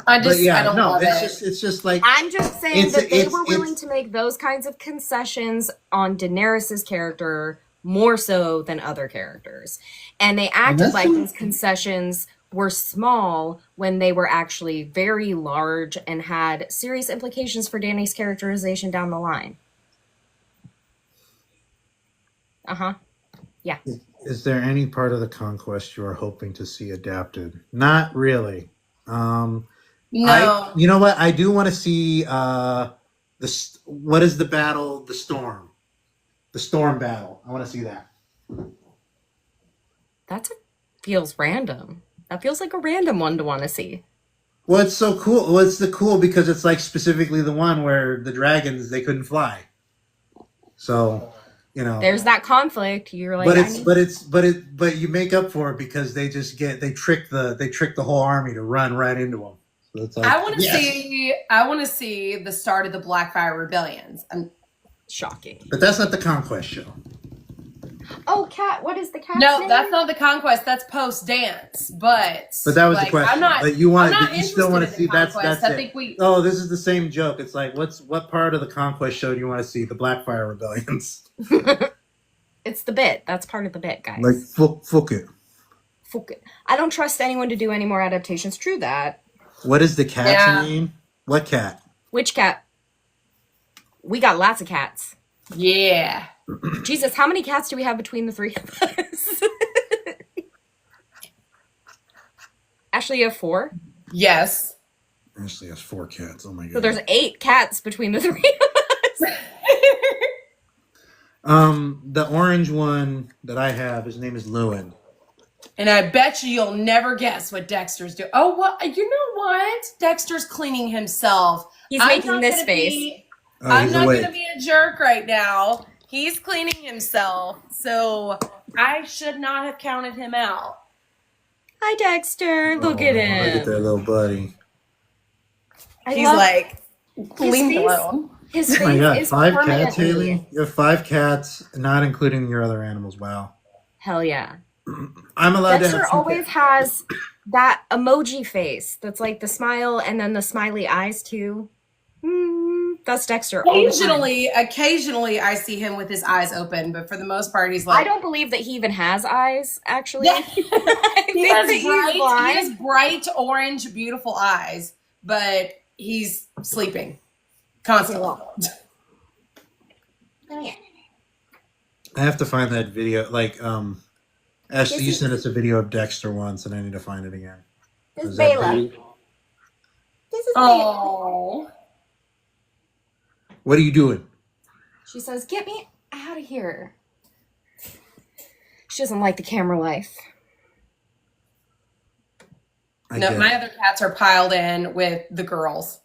I
But yeah,
don't
no,
love
it's
it.
just like
I'm just saying
It's-
that they
it's-
were willing
it's-
to make those kinds of concessions on Daenerys's character more so than other characters. And they acted
that's
like
true.
these concessions were small when they were actually very large and had serious implications for Dany's characterization down the line. Uh-huh. Yeah.
Is there any part of the conquest you are hoping to see adapted? Not really.
No.
You know what? I do want to see what is the battle? The storm battle. I want to see that.
Feels random. That feels like a random one to want to see.
Well, it's so cool. Well, it's cool because it's like specifically the one where the dragons they couldn't fly. So,
There's that conflict. You're like,
but you make up for it because they trick the whole army to run right into them. So it's like,
I want to
yes.
see the start of the Blackfire rebellions.
shocking.
But that's not the conquest show.
Oh, Cat, what is the cat's
No,
name?
that's not the conquest. That's post dance. But
But that was the question.
I'm not.
But you
I'm
want,
not
but you still want to
interested in
see
the
that's
conquest.
it.
I think we.
Oh, this is the same joke. It's like, what part of the conquest show do you want to see? The Blackfire rebellions.
It's the bit. That's part of the bit, guys.
Like fuck it.
Fuck it. I don't trust anyone to do any more adaptations. True that.
What is the cat's
Yeah.
name? What cat?
Which cat? We got lots of cats.
Yeah.
Jesus, how many cats do we have between the three of us? Ashley, you have 4?
Yes.
Ashley has 4 cats. Oh my god.
So there's 8 cats between the 3 of us.
The orange one that I have, his name is Lewin.
And I bet you'll never guess what Dexter's doing. Oh, what? You know what? Dexter's cleaning himself.
He's
I'm
making
not
this
gonna
face.
I'm
He's
not
awake.
going to be a jerk right now. He's cleaning himself. So I should not have counted him out.
Hi, Dexter. Look at
Look
him.
at that little buddy.
He's
love
like, leave me
face.
alone.
His
Oh my
face
God,
is
5 cats,
permanently.
Haley? You have 5 cats, not including your other animals. Wow.
Hell yeah.
I'm allowed to
Dexter
have 2
always
cats.
has that emoji face that's like the smile and then the smiley eyes too. That's Dexter all the time.
Occasionally, I see him with his eyes open, but for the most part, he's
I
like,
don't believe that he even has eyes, actually.
Yeah.
I
he
think that he's
he
blind.
has bright orange, beautiful eyes, but he's sleeping constantly.
I have to find that video. Like, Ashley, you sent us a video of Dexter once, and I need to find it again.
This is
Is that
Bela.
video?
This is Bela.
Oh,
What are you doing?
She says, "Get me out of here." She doesn't like the camera life.
no, my other cats are piled in with the girls.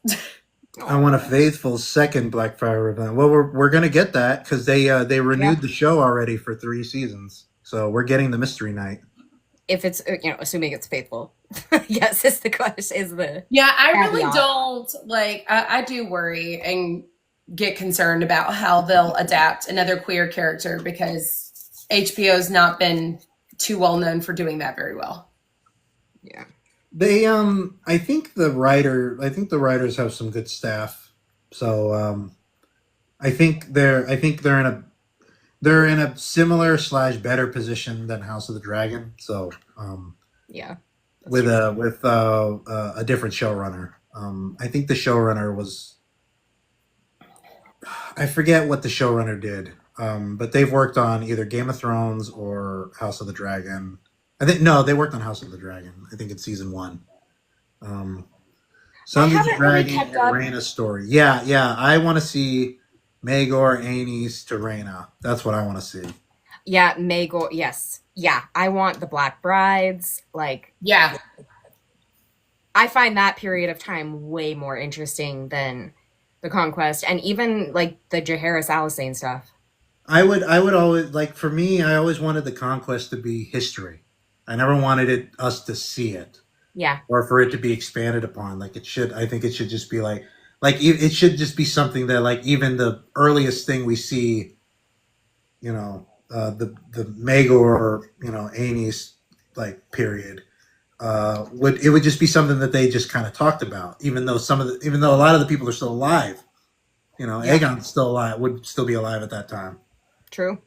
I want a faithful second Blackfire event. Well, we're gonna get that because they renewed the show already for 3 seasons, so we're getting the mystery night.
If it's assuming it's faithful, yes, is the question. Is the
Yeah, I really
caveat.
don't like. I do worry and get concerned about how they'll adapt another queer character because HBO's not been too well known for doing that very well.
Yeah.
They I think the writers have some good staff. So I think they're in a similar / better position than House of the Dragon. So
Yeah.
with a different showrunner. I think the showrunner was, I forget what the showrunner did. But they've worked on either Game of Thrones or House of the Dragon. They worked on House of the Dragon. I think it's season 1. Sons of the
haven't really
Dragon
kept
and
up.
Rhaena's story. Yeah. I want to see Maegor, Aenys to Rhaena. That's what I want to see.
Yeah, Maegor. Yes. Yeah, I want the Black Brides. Like,
Yeah,
I find that period of time way more interesting than the Conquest and even like the Jaehaerys Alysanne stuff.
I would always, like, for me, I always wanted the Conquest to be history. I never wanted us to see it.
Yeah.
Or for it to be expanded upon. Like, I think it should just be like it should just be something that, like, even the earliest thing we see, the Maegor, Aenys, like, period, would just be something that they just kind of talked about, even though a lot of the people are still alive. Aegon's still alive, would still be alive at that time.
True.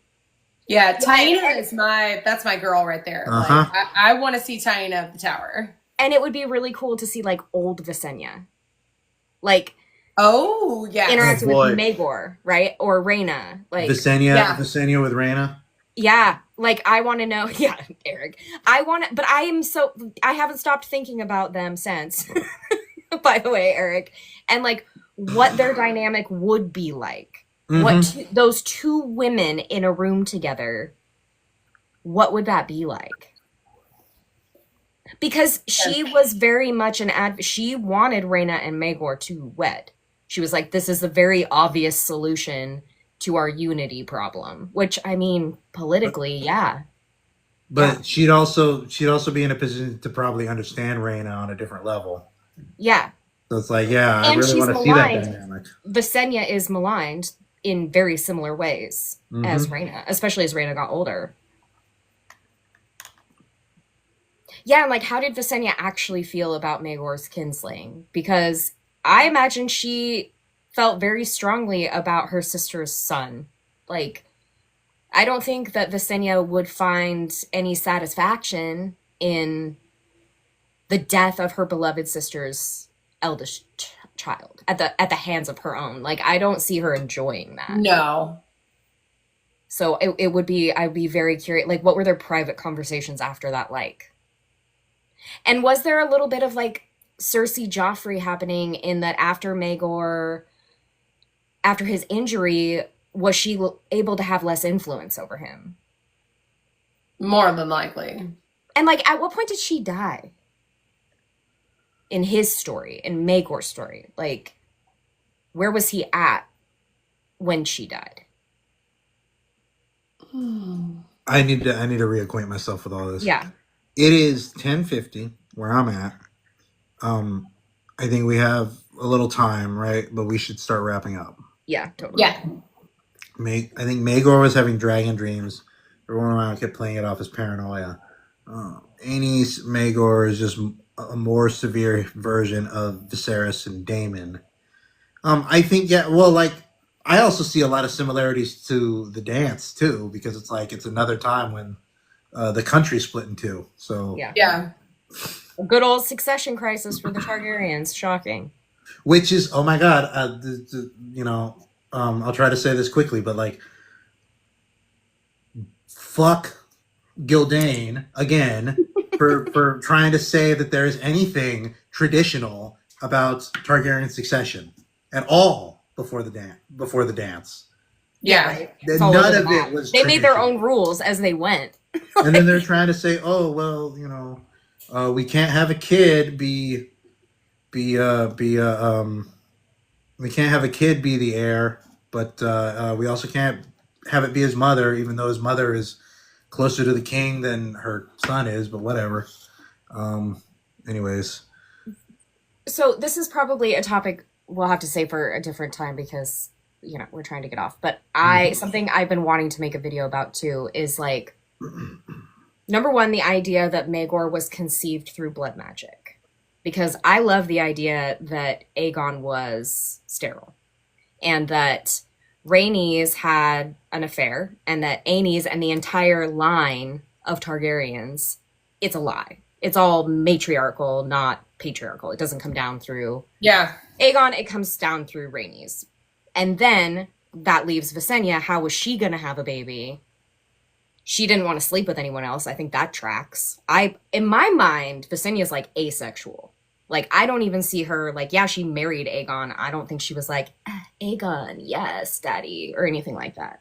yeah. Taina is that's my girl right there.
Uh-huh.
Like, I want to see Taina of the Tower.
And it would be really cool to see like old Visenya. Like
Oh yeah,
interacting
boy.
with Maegor, right? Or Rhaena. Like
Visenya with Rhaena.
yeah. Like I want to know, yeah, Eric. But I haven't stopped thinking about them since. By the way, Eric. And like what their dynamic would be like.
Mm-hmm.
Those 2 women in a room together, what would that be like? Because she was very much she wanted Rhaena and Maegor to wed. She was like, this is a very obvious solution to our unity problem, which, I mean, politically, yeah.
But she'd also be in a position to probably understand Rhaena on a different level.
Yeah.
So it's like, yeah, I
And
really
she's
want to see that
maligned.
dynamic.
Visenya is maligned in very similar ways as Rhaena, especially as Rhaena got older. Yeah, and like, how did Visenya actually feel about Maegor's kinslaying? Because I imagine she felt very strongly about her sister's son. Like, I don't think that Visenya would find any satisfaction in the death of her beloved sister's eldest child at the hands of her own. Like, I don't see her enjoying that.
no.
So I'd be very curious. Like, what were their private conversations after that like? And was there a little bit of like Cersei Joffrey happening in that after his injury, was she able to have less influence over him?
More than likely.
And like, at what point did she die? In his story, in Maegor's story, like, where was he at when she died?
I need to reacquaint myself with all this.
Yeah.
It is 10:50 where I'm at. Um, I think we have a little time, right? But we should start wrapping up.
Yeah, totally.
Yeah.
I think Magor was having dragon dreams. Everyone around kept playing it off as paranoia. Aenys Magor is just a more severe version of Viserys and Daemon. I think yeah. Well, like I also see a lot of similarities to the dance too, because it's like it's another time when the country split in two. So
Yeah.
Yeah.
A good old succession crisis for the Targaryens. Shocking.
which is oh my god, you know, I'll try to say this quickly, but like fuck Gildane again for trying to say that there is anything traditional about Targaryen succession at all before the dance.
Yeah.
Right. It's all
None
over
of
the map.
it was
They made their
traditional.
own rules as they went.
And then they're trying to say, oh well, you know, we can't have a kid we can't have a kid be the heir, but we also can't have it be his mother, even though his mother is closer to the king than her son is. But whatever. Anyways,
So this is probably a topic we'll have to say for a different time because we're trying to get off. But something I've been wanting to make a video about too is like number one, the idea that Maegor was conceived through blood magic, because I love the idea that Aegon was sterile and that Rhaenys had an affair and that Aenys and the entire line of Targaryens, it's a lie. It's all matriarchal, not patriarchal. It doesn't come down through
Yeah.
Aegon, it comes down through Rhaenys. And then that leaves Visenya. How was she going to have a baby? She didn't want to sleep with anyone else. I think that tracks. In my mind, Visenya's like asexual. Like, I don't even see her like, yeah, she married Aegon. I don't think she was like, Aegon, yes, daddy, or anything like that.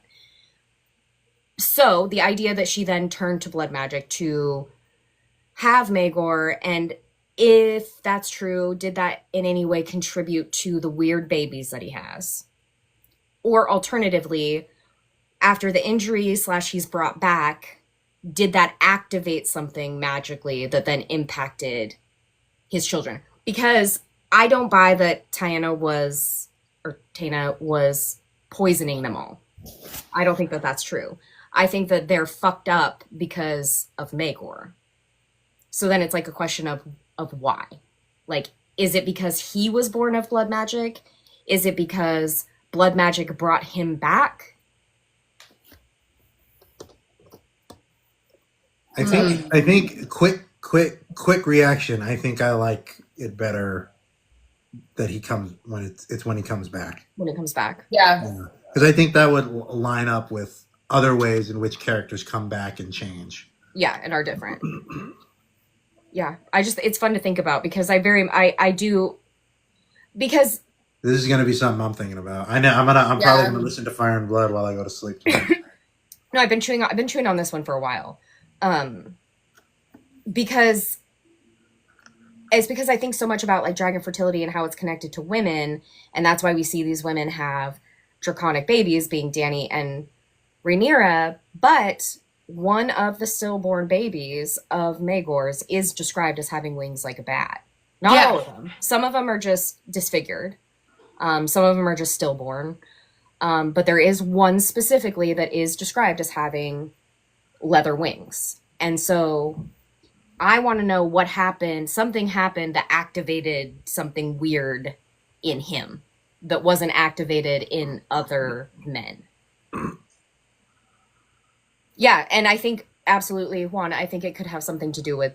So the idea that she then turned to blood magic to have Maegor, and if that's true, did that in any way contribute to the weird babies that he has? Or alternatively, after the injury / he's brought back, did that activate something magically that then impacted his children? Because I don't buy that Taena was poisoning them all. I don't think that that's true. I think that they're fucked up because of Maegor. So then it's like a question of why. Like, is it because he was born of blood magic? Is it because blood magic brought him back?
I think quick reaction. I think I like it better that he comes when it's when he comes back.
When it comes back.
Yeah.
Because I think that would line up with other ways in which characters come back and change.
Yeah, and are different. Yeah, it's fun to think about because I do, because
this is going to be something I'm thinking about. I know I'm probably going to listen to Fire and Blood while I go to sleep tonight.
No, I've been chewing on this one for a while. Because I think so much about like dragon fertility and how it's connected to women, and that's why we see these women have draconic babies, being Dany and Rhaenyra, but one of the stillborn babies of Maegor's is described as having wings like a bat. Not all of them. Some of them are just disfigured. Some of them are just stillborn. But there is one specifically that is described as having leather wings. And so I want to know what happened. Something happened that activated something weird in him that wasn't activated in other men. Yeah, and I think absolutely, Juan, I think it could have something to do with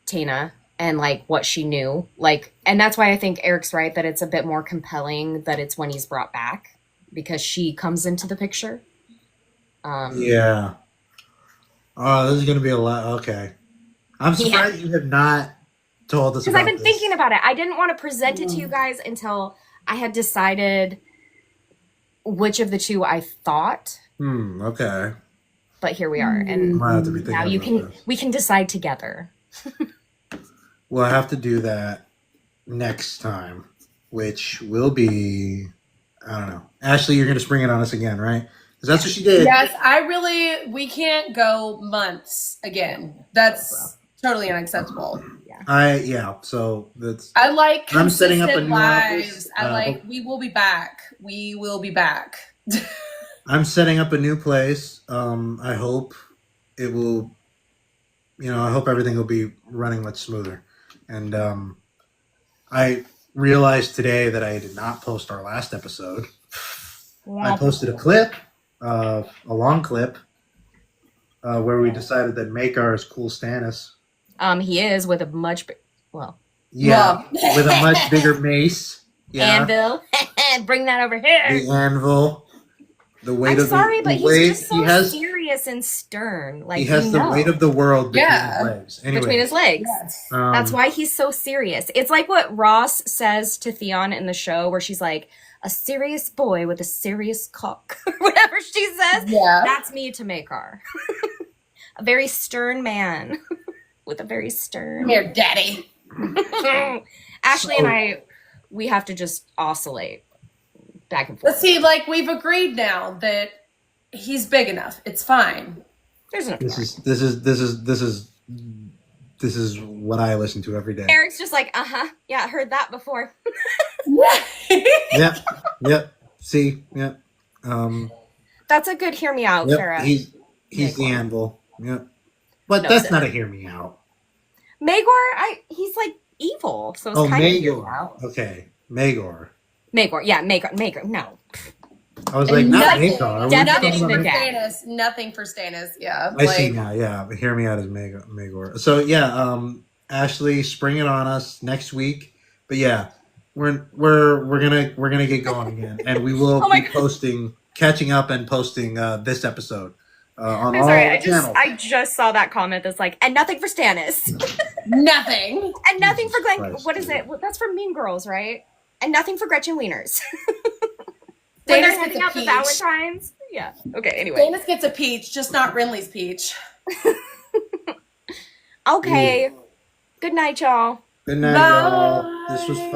Taena and like what she knew. Like, and that's why I think Eric's right that it's a bit more compelling that it's when he's brought back, because she comes into the picture.
Yeah. Oh, this is going to be a lot. Okay. I'm surprised you have not told us
because I've been thinking about it. I didn't want to present it to you guys until I had decided which of the two I thought.
Okay.
But here we are, and
I have to be
now we can decide together.
We'll have to do that next time, which will be, I don't know. Ashley, you're going to spring it on us again, right? Because that's what she did.
Yes, we can't go months again. Totally unacceptable.
So that's
I like
I'm setting up a
consistent
new
lives.
office.
I like. We will be back. We will be back.
I'm setting up a new place. I hope it will. I hope everything will be running much smoother. And I realized today that I did not post our last episode. I posted a clip, a long clip, where we decided that Makar is cool Stannis.
He is with a much well
Yeah, with a much bigger mace. Yeah,
anvil. Bring that over here.
the anvil. The weight
I'm
of
sorry,
the
but he's
weight,
just so
he has.
serious and stern. Like
He has the weight of the world between
Yeah.
his legs. Anyway,
between his legs.
Yes.
That's why he's so serious. It's like what Ross says to Theon in the show, where she's like, "A serious boy with a serious cock," whatever she says.
Yeah.
That's me to Makar. A very stern man with a very stern.
Come here, daddy.
Ashley and I, we have to just oscillate back and forth.
Let's see. Like we've agreed now that he's big enough. It's fine.
There's enough.
This is what I listen to every day.
Eric's just like, yeah, I heard that before.
Yep. See, yep.
That's a good hear me out,
Yep.
Farrah.
He's the anvil. Yep. But
No,
that's
so-
not a hear me out.
Magor, he's like evil, so it's kind of hear me
Magor.
out.
Okay, Magor.
Magor, yeah, Magor. No,
I was like, not
Nothing.
Magor. Are we
Definitely
talking
the
about
dad.
Stannis. Nothing for Stannis. Yeah.
I see now. Yeah, but hear me out as Magor. So yeah, Ashley, spring it on us next week. But yeah, we're gonna get going again, and we will
Oh my
be
God.
catching up and posting this episode on
I'm
all
sorry.
the channels.
I just saw that comment that's like, and nothing for Stannis,
Nothing.
and nothing for Glenn.
Christ.
What is it? That's for Mean Girls, right? And nothing for Gretchen Wieners. When
Stannis
they're
gets
handing
a
out the
peach.
Valentines. Yeah. Okay. Anyway.
Stannis gets a peach, just not Renly's peach.
Okay. Good night, y'all.
Good night,
Bye.
y'all. This was fun.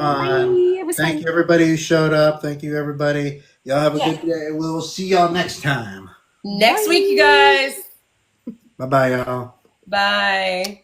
Bye. It was
Thank
fun.
you, everybody who showed up. Thank you, everybody. Y'all have a
Yeah.
good day. We'll see y'all next time.
Next week, you guys.
Bye-bye, y'all.
Bye.